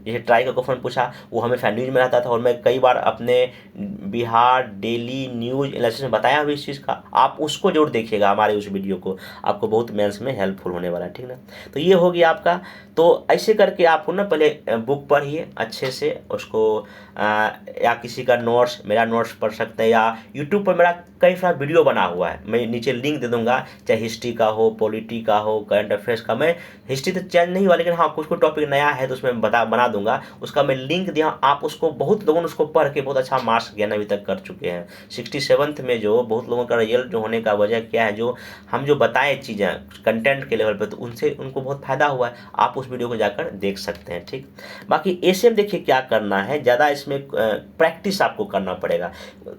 जैसे ट्राई का क्वेश्चन पूछा वो हमेशा न्यूज़ में रहता था, और मैं कई बार अपने बिहार डेली न्यूज़ एनालिसिस में बताया हुआ इस चीज़ का, आप उसको जरूर देखिएगा, हमारे उस वीडियो को, आपको बहुत मेंस में हेल्पफुल होने वाला है, ठीक ना। तो ये हो गया आपका। तो ऐसे करके आपको ना पहले बुक पढ़िए अच्छे से, उसको या किसी का नोट्स, मेरा नोट्स पढ़ सकते हैं, या यूट्यूब पर मेरा कई सारा वीडियो बना हुआ है, मैं नीचे लिंक दे दूंगा, चाहे हिस्ट्री का हो, पॉलिटी का हो, करंट अफेयर्स का। मैं हिस्ट्री तो चेंज नहीं हुआ, लेकिन हाँ कुछ टॉपिक नया है तो उसमें बना दूंगा, उसका मैं लिंक दिया, आप उसको, बहुत लोगों ने उसको पढ़ के बहुत अच्छा मार्क्स गेन अभी तक कर चुके हैं। 67th में जो बहुत लोगों का रिजल्ट जो होने का वजह क्या है, जो हम जो बताए चीज़ें कंटेंट के लेवल पे, तो उनसे उनको बहुत फायदा हुआ है। आप उस वीडियो को जाकर देख सकते हैं। ठीक, बाकी ऐसे में देखिए क्या करना है, ज़्यादा इसमें प्रैक्टिस आपको करना पड़ेगा।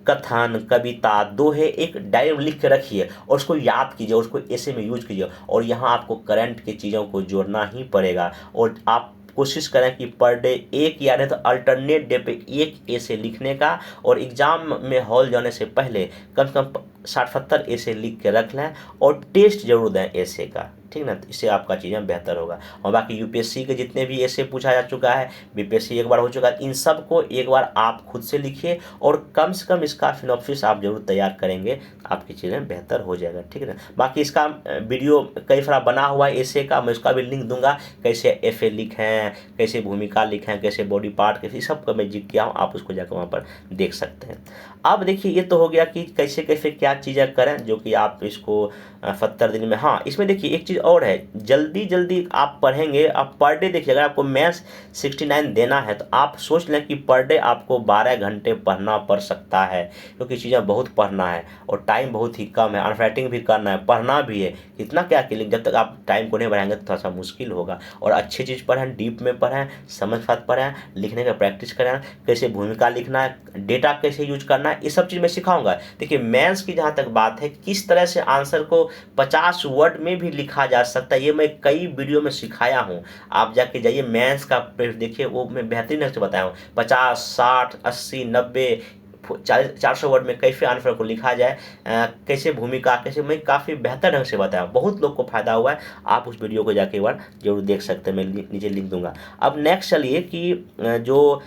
कथन, कविता, दोहे एक डायरी में लिख के रखिए और उसको याद कीजिए, उसको ऐसे में यूज कीजिए, और यहाँ आपको करंट की चीज़ों को जोड़ना ही पड़ेगा। और आप कोशिश करें कि पर डे एक या नहीं तो अल्टरनेट डे पे एक ऐसे लिखने का, और एग्ज़ाम में हॉल जाने से पहले कम से कम 60-70 ऐसे लिख के रख लें, और टेस्ट जरूर दें ऐसे का। ठीक ना, तो इससे आपका चीज़ें बेहतर होगा। और बाकी यूपीएससी के जितने भी ऐसे पूछा जा चुका है, बीपीएससी एक बार हो चुका है, इन सब को एक बार आप खुद से लिखिए, और कम से कम इसका सिनॉप्सिस आप जरूर तैयार करेंगे, आपकी चीज़ें बेहतर हो जाएगा। ठीक है ना, बाकी इसका वीडियो कई सारा बना हुआ है ऐसे का, मैं उसका भी लिंक दूंगा, कैसे एफए लिखें, कैसे भूमिका लिखें, कैसे बॉडी पार्ट, कैसे सब का मैं जिक्र किया हूँ, आप उसको जाकर वहाँ पर देख सकते हैं। अब देखिए ये तो हो गया कि कैसे कैसे क्या चीज़ें करें, जो कि आप इसको 70 दिन में। हाँ, इसमें देखिए एक चीज़ और है, जल्दी जल्दी आप पढ़ेंगे। आप पर डे देखिए, अगर आपको मैथ्स 69 देना है तो आप सोच लें कि पर डे आपको 12 घंटे पढ़ना पड़ सकता है, क्योंकि चीज़ें बहुत पढ़ना है और टाइम बहुत ही कम है। अनराइटिंग भी करना है, पढ़ना भी है, कितना क्या कि जब तक आप टाइम को नहीं बढ़ाएंगे तो थोड़ा सा मुश्किल होगा। और अच्छी चीज़ पढ़ें, डीप में पढ़ें, समझ साथ पढ़ें, लिखने का प्रैक्टिस करें, कैसे भूमिका लिखना है, डेटा कैसे यूज करना है, ये सब चीज़ मैं सिखाऊंगा। देखिए मेंस की जहाँ तक बात है, किस तरह से आंसर को 50 वर्ड में भी लिखा जा सकता है, ये मैं कई वीडियो में सिखाया हूँ। आप जाके जाइए मेंस का पेज देखिए, वो मैं बेहतरीन ढंग से बताया हूँ। 50, 60, 80, 90, 400 वर्ड में कैसे आंसर को लिखा जाए, कैसे भूमिका, कैसे, मैं काफ़ी बेहतर ढंग से बताया, बहुत लोग को फायदा हुआ है। आप उस वीडियो को जाके एक बार जरूर देख सकते हैं, मैं नीचे लिंक दूंगा। अब नेक्स्ट चलिए कि जो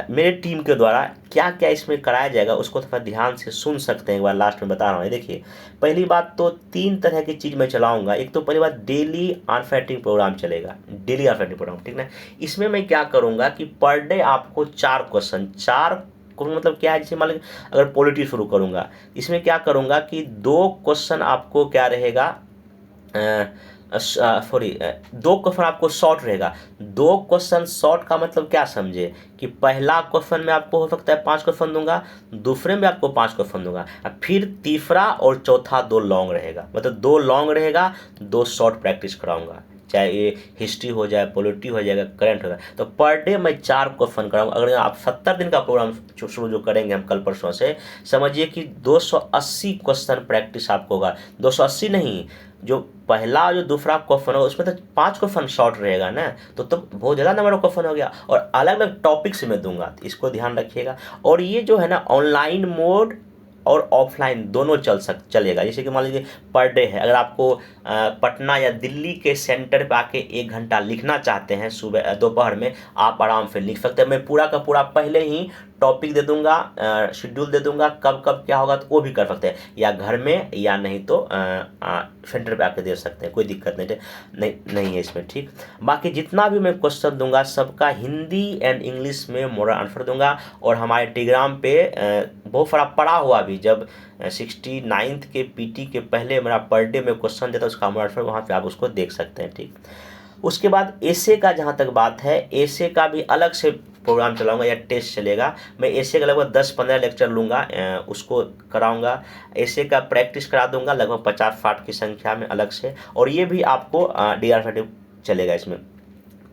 मेरे टीम के द्वारा क्या क्या इसमें कराया जाएगा, उसको थोड़ा ध्यान से सुन सकते हैं, एक बार लास्ट में बता रहा हूँ। देखिए पहली बात तो 3 तरह की चीज़ मैं चलाऊंगा। एक तो पहली बात, डेली आंसर राइटिंग प्रोग्राम चलेगा, डेली आंसर राइटिंग प्रोग्राम। ठीक ना, इसमें मैं क्या करूँगा कि पर डे आपको 4 क्वेश्चन, 4 मतलब क्या है, जैसे मान लीजिए अगर पॉलिटी शुरू करूँगा, इसमें क्या करूँगा कि 2 क्वेश्चन आपको क्या रहेगा, सॉरी 2 क्वेश्चन आपको शॉर्ट रहेगा। 2 क्वेश्चन शॉर्ट का मतलब क्या समझे, कि पहला क्वेश्चन में आपको हो सकता है 5 क्वेश्चन दूंगा, दूसरे में आपको 5 क्वेश्चन दूंगा, फिर तीसरा और चौथा 2 लॉन्ग रहेगा। मतलब 2 लॉन्ग रहेगा, 2 शॉर्ट प्रैक्टिस कराऊंगा, चाहे ये हिस्ट्री हो जाए, पॉलिटी हो जाएगा, करंट होगा। तो पर डे मैं 4 क्वेश्चन कराऊंगा। अगर आप 70 दिन का प्रोग्राम शुरू जो करेंगे हम कल परसों से, समझिए कि 280 क्वेश्चन प्रैक्टिस आपको होगा। 280 नहीं, जो पहला जो दूसरा क्वेश्चन होगा उसमें तो 5 क्वेश्चन शॉर्ट रहेगा ना, तो बहुत ज़्यादा नंबर ऑफ क्वेश्चन हो गया, और अलग अलग टॉपिक्स में दूंगा, तो इसको ध्यान रखिएगा। और ये जो है ना, ऑनलाइन मोड और ऑफलाइन दोनों चलेगा। जैसे कि मान लीजिए पर डे है, अगर आपको पटना या दिल्ली के सेंटर पे आके 1 घंटा लिखना चाहते हैं सुबह दोपहर में, आप आराम से लिख सकते हैं। मैं पूरा का पूरा पहले ही टॉपिक दे दूंगा, शेड्यूल दे दूंगा, कब कब क्या होगा, तो वो भी कर सकते हैं, या घर में, या नहीं तो सेंटर पे आके दे सकते हैं, कोई दिक्कत नहीं है इसमें। ठीक, बाकी जितना भी मैं क्वेश्चन दूंगा सबका हिंदी एंड इंग्लिश में मॉडल आंसर दूंगा। और हमारे टेलीग्राम पे बहुत सारा पड़ा हुआ भी, जब 69th के पीटी के पहले मेरा पर डे में क्वेश्चन देता है, उसका मॉडल आंसर वहाँ पे आप उसको देख सकते हैं। ठीक, उसके बाद एसे का जहाँ तक बात है, एसे का भी अलग से प्रोग्राम चलाऊंगा या टेस्ट चलेगा। मैं एसे का लगभग 10-15 लेक्चर लूँगा, उसको कराऊंगा। एसे का प्रैक्टिस करा दूंगा लगभग 50-60 की संख्या में अलग से, और ये भी आपको DRFD चलेगा इसमें।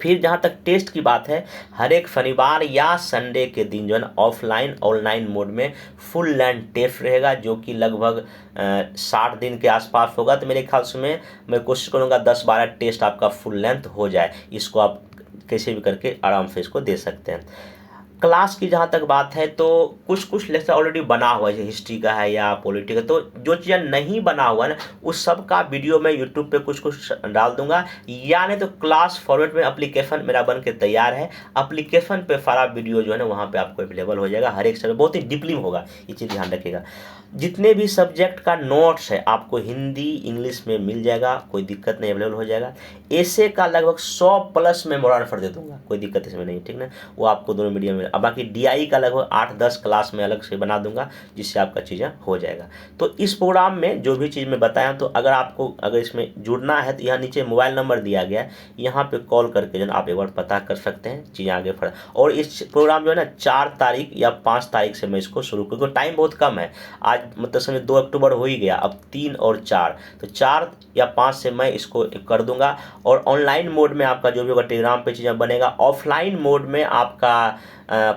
फिर जहाँ तक टेस्ट की बात है, हर एक शनिवार या संडे के दिन जो है ना, ऑफलाइन ऑनलाइन मोड में फुल लेंथ टेस्ट रहेगा, जो कि लगभग 60 दिन के आसपास होगा। तो मेरे ख्याल से मैं कोशिश करूँगा 10-12 टेस्ट आपका फुल लेंथ हो जाए। इसको आप कैसे भी करके आराम से इसको दे सकते हैं। क्लास की जहाँ तक बात है, तो कुछ लेक्चर ऑलरेडी बना हुआ है, हिस्ट्री का है या पॉलिटी का, तो जो चीज़ें नहीं बना हुआ है ना, उस सब का वीडियो मैं यूट्यूब पे कुछ डाल दूंगा, या नहीं तो क्लास फॉर्मेट में एप्लीकेशन मेरा बन के तैयार है, एप्लीकेशन पे सारा वीडियो जो है ना वहाँ पे आपको अवेलेबल हो जाएगा। हर एक समय बहुत ही डीपली होगा, ये चीज़ ध्यान रखिएगा। जितने भी सब्जेक्ट का नोट्स है आपको हिंदी इंग्लिश में मिल जाएगा, कोई दिक्कत नहीं, अवेलेबल हो जाएगा। ऐसे का लगभग 100+ में मॉडल आंसर दे दूंगा, कोई दिक्कत इसमें नहीं। ठीक ना, वो आपको दोनों मीडियम में अब बाकी DI का लगभग 8-10 क्लास में अलग से बना दूंगा, जिससे आपका चीज़ें हो जाएगा। तो इस प्रोग्राम में जो भी चीज़ मैं बताया, तो अगर इसमें जुड़ना है तो यहाँ नीचे मोबाइल नंबर दिया गया है, यहाँ पे कॉल करके जो आप एक बार पता कर सकते हैं, चीज़ें आगे बढ़। और इस प्रोग्राम जो है ना 4 तारीख या 5 तारीख से मैं इसको शुरू करूँ, क्योंकि टाइम बहुत कम है। आज मतलब समझो 2 अक्टूबर हो ही गया, अब 3 और 4, तो 4 या 5 से मैं इसको कर दूंगा। और ऑनलाइन मोड में आपका जो भी होगा टेलीग्राम पे चीज़ें बनेगा। ऑफलाइन मोड में आपका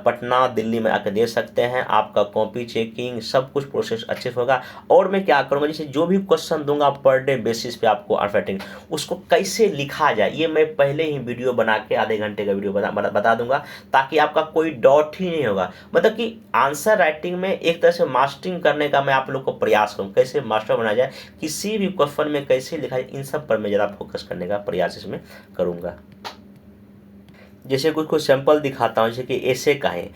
पटना दिल्ली में आकर दे सकते हैं, आपका कॉपी चेकिंग सब कुछ प्रोसेस अच्छे से होगा। और मैं क्या करूँगा, जैसे जो भी क्वेश्चन दूंगा पर डे बेसिस पे आपको राइटिंग, उसको कैसे लिखा जाए ये मैं पहले ही वीडियो बना के आधे घंटे का वीडियो बता दूंगा, ताकि आपका कोई डाउट ही नहीं होगा। मतलब कि आंसर राइटिंग में एक तरह से मास्टरिंग करने का मैं आप लोग को प्रयास करूँ, कैसे मास्टर बना जाए, किसी भी क्वेश्चन में कैसे लिखा जाए, इन सब पर मैं ज़्यादा फोकस करने का प्रयास इसमें करूँगा। जैसे कुछ सैंपल दिखाता हूँ, जैसे कि ऐसे का है,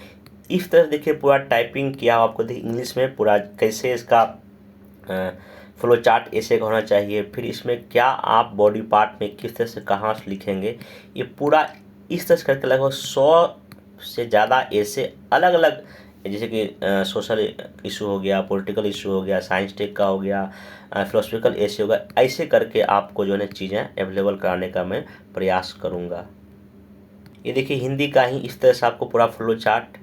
इस तरह देखिए पूरा टाइपिंग किया आपको देखिए इंग्लिश में पूरा कैसे इसका फ्लो चार्ट ऐसे का होना चाहिए। फिर इसमें क्या आप बॉडी पार्ट में किस तरह से कहाँ से लिखेंगे, ये पूरा इस तरह से करके लगभग 100 से ज़्यादा ऐसे अलग अलग, जैसे कि सोशल इशू हो गया, पॉलिटिकल इशू हो गया, साइंस टेक का हो गया, फिलोसफिकल ऐसे होगा, ऐसे करके आपको जो है चीज़ें अवेलेबल कराने का मैं प्रयास करूँगा। ये देखिए हिंदी का ही इस तरह से आपको पूरा फ्लो चार्ट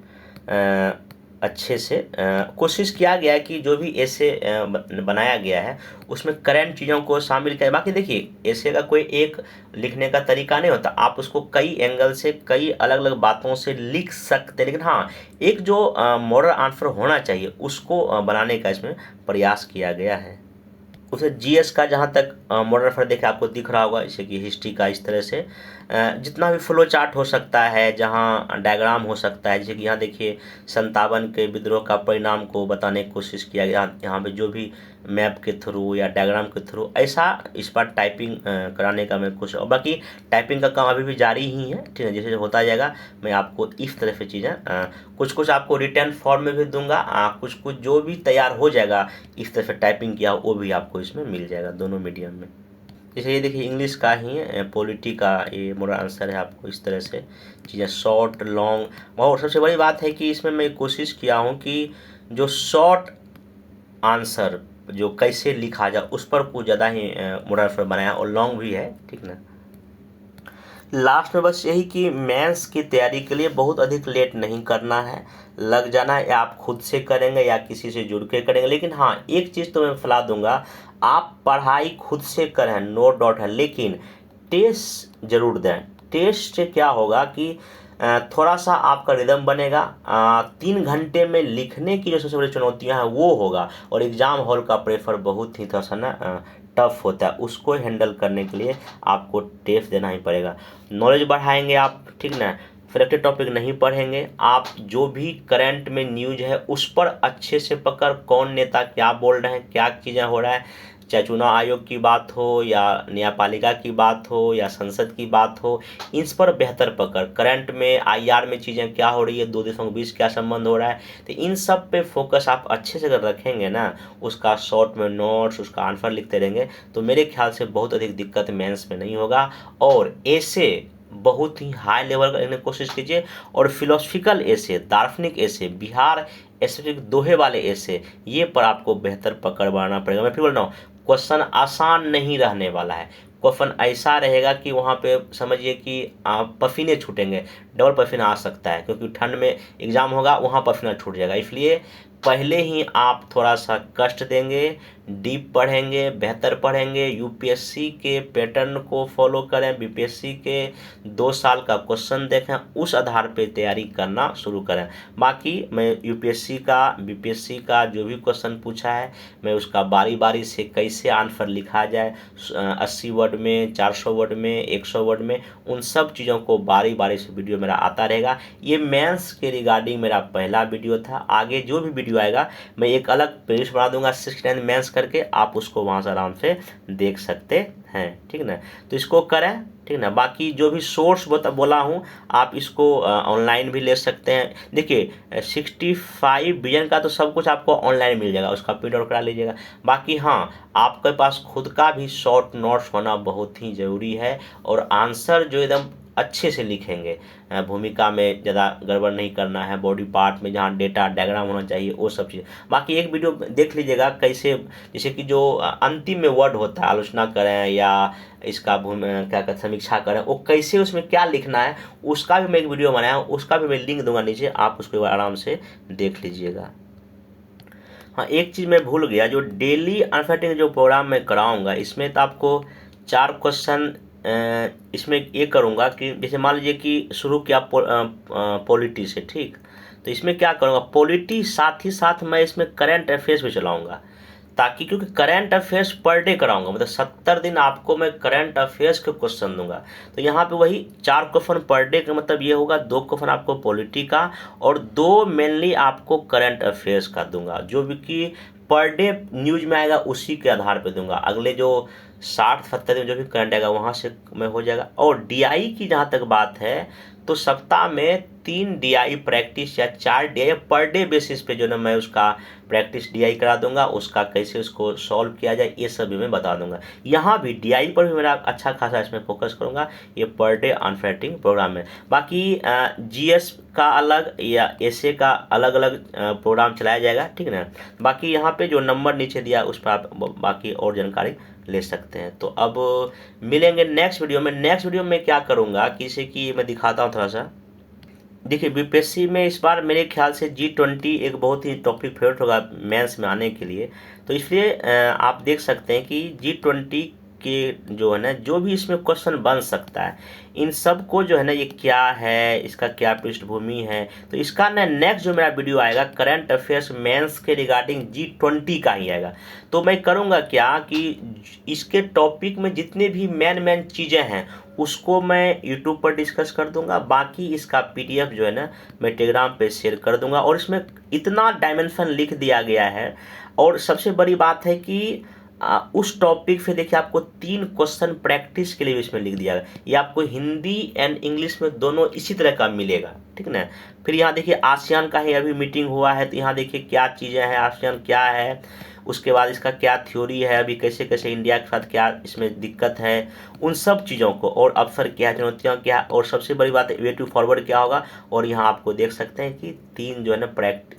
अच्छे से कोशिश किया गया है कि जो भी ऐसे बनाया गया है उसमें करंट चीज़ों को शामिल किया। बाकी देखिए ऐसे का कोई एक लिखने का तरीका नहीं होता, आप उसको कई एंगल से कई अलग अलग बातों से लिख सकते हैं, लेकिन हाँ एक जो मॉडल आंसर होना चाहिए उसको बनाने का इसमें प्रयास किया गया है। उसे GS का जहाँ तक मॉडल रेफर देखे आपको दिख रहा होगा, जैसे कि हिस्ट्री का इस तरह से जितना भी फ्लो चार्ट हो सकता है, जहाँ डायग्राम हो सकता है, जैसे कि यहाँ देखिए 57 के विद्रोह का परिणाम को बताने की कोशिश किया गया। यहाँ पे जो भी मैप के थ्रू या डायग्राम के थ्रू ऐसा इस पर टाइपिंग कराने का मैं कुछ, और बाकी टाइपिंग का काम अभी भी जारी ही है, ठीक है। जैसे होता जाएगा मैं आपको इस तरह से चीज़ें कुछ आपको रिटर्न फॉर्म में भी दूंगा, कुछ जो भी तैयार हो जाएगा इस तरह से टाइपिंग किया वो भी आपको इसमें मिल जाएगा दोनों मीडियम में। जैसे ये देखिए इंग्लिश का ही पॉलिटी का ये मोडल आंसर है, आपको इस तरह से चीज़ें शॉर्ट लॉन्ग। और सबसे बड़ी बात है कि इसमें मैं कोशिश किया हूँ कि जो शॉर्ट आंसर जो कैसे लिखा जाए उस पर कुछ ज़्यादा ही मोडल आंसर बनाया, और लॉन्ग भी है, ठीक ना। लास्ट में बस यही कि मेंस की तैयारी के लिए बहुत अधिक लेट नहीं करना है, लग जाना है, या आप खुद से करेंगे या किसी से जुड़ के करेंगे। लेकिन हाँ एक चीज़ तो मैं सलाह दूंगा, आप पढ़ाई खुद से करें, नो डाउट है, लेकिन टेस्ट जरूर दें। टेस्ट से क्या होगा कि थोड़ा सा आपका रिदम बनेगा, 3 घंटे में लिखने की जो सबसे बड़ी चुनौतियां हैं वो होगा, और एग्ज़ाम हॉल का प्रेफर बहुत ही थोड़ा सा ना टफ होता है, उसको हैंडल करने के लिए आपको टेस्ट देना ही पड़ेगा। नॉलेज बढ़ाएंगे आप, ठीक ना। सिलेक्टेड टॉपिक नहीं पढ़ेंगे आप, जो भी करंट में न्यूज है उस पर अच्छे से पकड़, कौन नेता क्या बोल रहे हैं, क्या चीज़ें हो रहा है, चाहे चुनाव आयोग की बात हो या न्यायपालिका की बात हो या संसद की बात हो, इन पर बेहतर पकड़। करंट में IR में चीज़ें क्या हो रही है, दो देशों के बीच क्या संबंध हो रहा है, तो इन सब पे फोकस आप अच्छे से अगर रखेंगे ना, उसका शॉर्ट में नोट्स, उसका आंसर लिखते रहेंगे, तो मेरे ख्याल से बहुत अधिक दिक्कत मेंस में नहीं होगा। और ऐसे बहुत ही हाई लेवल करने की कोशिश कीजिए, और फिलोसफिकल ऐसे, दार्शनिक ऐसे, बिहार स्पेसिफिक दोहे वाले ऐसे, ये पर आपको बेहतर पकड़ बनाना पड़ेगा। मैं फिर बोल रहा हूँ क्वेश्चन आसान नहीं रहने वाला है, क्वेश्चन ऐसा रहेगा कि वहाँ पे समझिए कि आप पसीने छूटेंगे, डबल पसीना आ सकता है, क्योंकि ठंड में एग्ज़ाम होगा, वहाँ पसीना छूट जाएगा। इसलिए पहले ही आप थोड़ा सा कष्ट देंगे, डीप पढ़ेंगे, बेहतर पढ़ेंगे, UPSC के पैटर्न को फॉलो करें, BPSC के 2 साल का क्वेश्चन देखें, उस आधार पे तैयारी करना शुरू करें। बाकी मैं UPSC का BPSC का जो भी क्वेश्चन पूछा है, मैं उसका बारी बारी से कैसे आंसर लिखा जाए, 80 वर्ड में, 400 वर्ड में, 100 वर्ड में, उन सब चीज़ों को बारी बारी से वीडियो मेरा आता रहेगा। ये मेंस के रिगार्डिंग मेरा पहला वीडियो था। आगे जो भी वीडियो आएगा मैं एक अलग प्लेलिस्ट बना दूंगा 69 मेंस करके, आप उसको वहां से आराम से देख सकते हैं, ठीक ना। तो इसको करें, ठीक ना। बाकी जो भी सोर्स बोला हूँ आप इसको ऑनलाइन भी ले सकते हैं। देखिए 65 विजन का तो सब कुछ आपको ऑनलाइन मिल जाएगा, उसका प्रिंट आउट करा लीजिएगा। बाकी हाँ आपके पास खुद का भी शॉर्ट नोट्स होना बहुत ही ज़रूरी है, और आंसर जो एकदम अच्छे से लिखेंगे। भूमिका में ज़्यादा गड़बड़ नहीं करना है, बॉडी पार्ट में जहाँ डेटा डायग्राम होना चाहिए वो सब चीज़। बाकी एक वीडियो देख लीजिएगा कैसे, जैसे कि जो अंतिम में वर्ड होता है, आलोचना करें या इसका क्या कहते समीक्षा करें, वो कैसे उसमें क्या लिखना है उसका भी मैं एक वीडियो बनाया हूँ, उसका भी मैं लिंक दूंगा नीचे, आप उसको आराम से देख लीजिएगा। हाँ, एक चीज़ मैं भूल गया, जो डेली अनफर्टिंग जो प्रोग्राम मैं कराऊंगा इसमें तो आपको 4 क्वेश्चन इसमें ये करूंगा कि जैसे मान लीजिए कि शुरू किया पॉलिटी से, ठीक, तो इसमें क्या करूंगा, पॉलिटी साथ ही साथ मैं इसमें करंट अफेयर्स भी चलाऊंगा, ताकि क्योंकि करंट अफेयर्स पर डे कराऊंगा, मतलब 70 दिन आपको मैं करंट अफेयर्स के क्वेश्चन दूंगा। तो यहाँ पे वही 4 क्वेश्चन पर डे का मतलब ये होगा 2 क्वेश्चन आपको पॉलिटी का और 2 मेनली आपको करंट अफेयर्स का दूंगा, जो भी कि पर डे न्यूज में आएगा उसी के आधार पे दूंगा। अगले जो 60-70 दिन जो भी करंट आएगा वहाँ से मैं हो जाएगा। और डीआई की जहाँ तक बात है तो सप्ताह में 3 डीआई प्रैक्टिस या 4 डीआई पर डे बेसिस पे जो ना मैं उसका प्रैक्टिस डीआई करा दूंगा, उसका कैसे उसको सॉल्व किया जाए ये सब भी मैं बता दूंगा। यहाँ भी डीआई पर भी मेरा अच्छा खासा इसमें फोकस करूंगा, ये पर डे अनफर्टिंग प्रोग्राम में। बाकी जीएस का अलग या एसए का अलग अलग प्रोग्राम चलाया जाएगा, ठीक है ना। बाकी यहाँ पे जो नंबर नीचे दिया उस पर आप बाकी और जानकारी ले सकते हैं। तो अब मिलेंगे नेक्स्ट वीडियो में। नेक्स्ट वीडियो में क्या करूँगा कि इसे कि मैं दिखाता हूँ थोड़ा सा। देखिए बीपीएससी में इस बार मेरे ख्याल से G20 एक बहुत ही टॉपिक फेवरेट होगा मेंस में आने के लिए, तो इसलिए आप देख सकते हैं कि G20 के जो है ना जो भी इसमें क्वेश्चन बन सकता है, इन सब को जो है ना ये क्या है, इसका क्या पृष्ठभूमि है, तो इसका ना नेक्स्ट जो मेरा वीडियो आएगा करंट अफेयर्स मेंस के रिगार्डिंग G20 का ही आएगा। तो मैं करूँगा क्या कि इसके टॉपिक में जितने भी मेन चीज़ें हैं उसको मैं YouTube पर डिस्कस कर दूंगा, बाकी इसका PDF जो है ना मैं टेलीग्राम पे शेयर कर दूंगा। और इसमें इतना डायमेंशन लिख दिया गया है, और सबसे बड़ी बात है कि उस टॉपिक से देखिए आपको 3 क्वेश्चन प्रैक्टिस के लिए भी इसमें लिख दिया गया, ये आपको हिंदी एंड इंग्लिश में दोनों इसी तरह का मिलेगा, ठीक ना। फिर यहाँ देखिए आसियान का ही अभी मीटिंग हुआ है, तो यहाँ देखिए क्या चीज़ें हैं, आसियान क्या है, उसके बाद इसका क्या थ्योरी है, अभी कैसे कैसे इंडिया के साथ क्या इसमें दिक्कत है, उन सब चीज़ों को, और अवसर क्या है, चुनौतियाँ क्या है, और सबसे बड़ी बात है वे टू फॉरवर्ड क्या होगा। और यहाँ आपको देख सकते हैं कि 3 जो है ना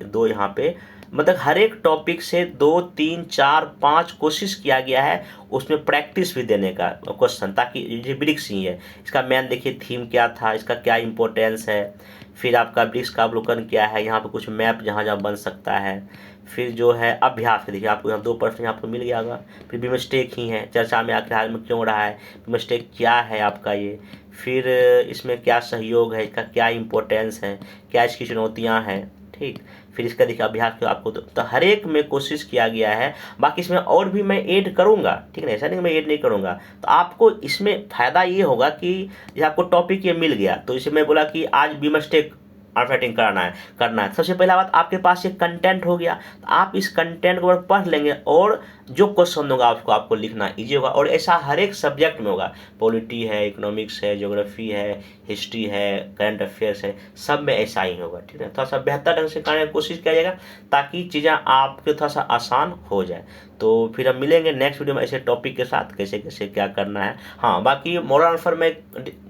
2 यहाँ पे मतलब हर एक टॉपिक से 2, 3, 4, 5 कोशिश किया गया है उसमें प्रैक्टिस भी देने का क्वेश्चन, ताकि ये ब्रिक्स ही है, इसका मेन देखिए थीम क्या था, इसका क्या इंपॉर्टेंस है, फिर आपका ब्रिक्स का अवलोकन क्या है, यहाँ पे कुछ मैप जहाँ जहाँ बन सकता है, फिर जो है अभ्यास देखिए आपको यहाँ 2 प्रश्न यहाँ पर मिल गया होगा, फिर बिमस्टेक ही है चर्चा में आखिर हाल में क्यों रहा है, बिमस्टेक क्या है आपका ये, फिर इसमें क्या सहयोग है, इसका क्या इम्पोर्टेंस है, क्या इसकी चुनौतियाँ हैं, ठीक, फिर इसका देखिए अभ्यास के आपको तो हर एक में कोशिश किया गया है। बाकी इसमें और भी मैं ऐड करूंगा, ठीक है, ऐसा नहीं मैं ऐड नहीं करूंगा। तो आपको इसमें फ़ायदा ये होगा कि ये आपको टॉपिक ये मिल गया, तो इसे मैं बोला कि आज बिमस्टेक अनफर्टिंग करना है, सबसे पहला बात आपके पास ये कंटेंट हो गया, तो आप इस कंटेंट को पढ़ लेंगे और जो क्वेश्चन होगा आपको लिखना ईजी होगा। और ऐसा हर एक सब्जेक्ट में होगा, पॉलिटी है, इकोनॉमिक्स है, ज्योग्राफी है, हिस्ट्री है, करंट अफेयर्स है, सब में ऐसा ही होगा, ठीक है। थोड़ा सा बेहतर ढंग से करने की कोशिश किया जाएगा ताकि चीज़ें आपके थोड़ा सा आसान हो जाए। तो फिर हम मिलेंगे नेक्स्ट वीडियो में ऐसे टॉपिक के साथ कैसे कैसे क्या करना है। हाँ, बाकी मॉडल आंसर मैं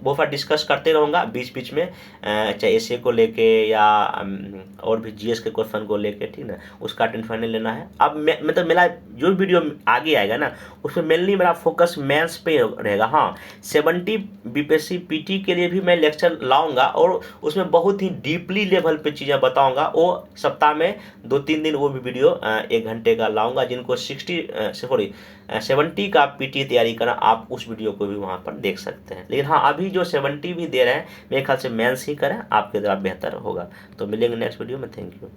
बहुत बार डिस्कस करते रहूँगा बीच बीच में, चाहे एसए को लेके या और भी जीएस के क्वेश्चन को लेके, ठीक ना, उसका टेंशन नहीं लेना है। अब मतलब मेरा जो वीडियो आगे आएगा ना उसमें मेनली मेरा फोकस मेंस पे रहेगा। हाँ, 70 बीपीएससी पीटी के लिए भी मैं लेक्चर लाऊंगा और उसमें बहुत ही डीपली लेवल पे चीज़ें बताऊंगा, वो सप्ताह में 2-3 दिन वो भी वीडियो 1 घंटे का लाऊंगा। जिनको 70 का पीटी तैयारी करना, आप उस वीडियो को भी वहाँ पर देख सकते हैं। लेकिन हाँ, अभी जो 70 भी दे रहे हैं मेरे ख्याल से मेंस ही करें, आपके द्वारा बेहतर होगा। तो मिलेंगे नेक्स्ट वीडियो में, थैंक यू।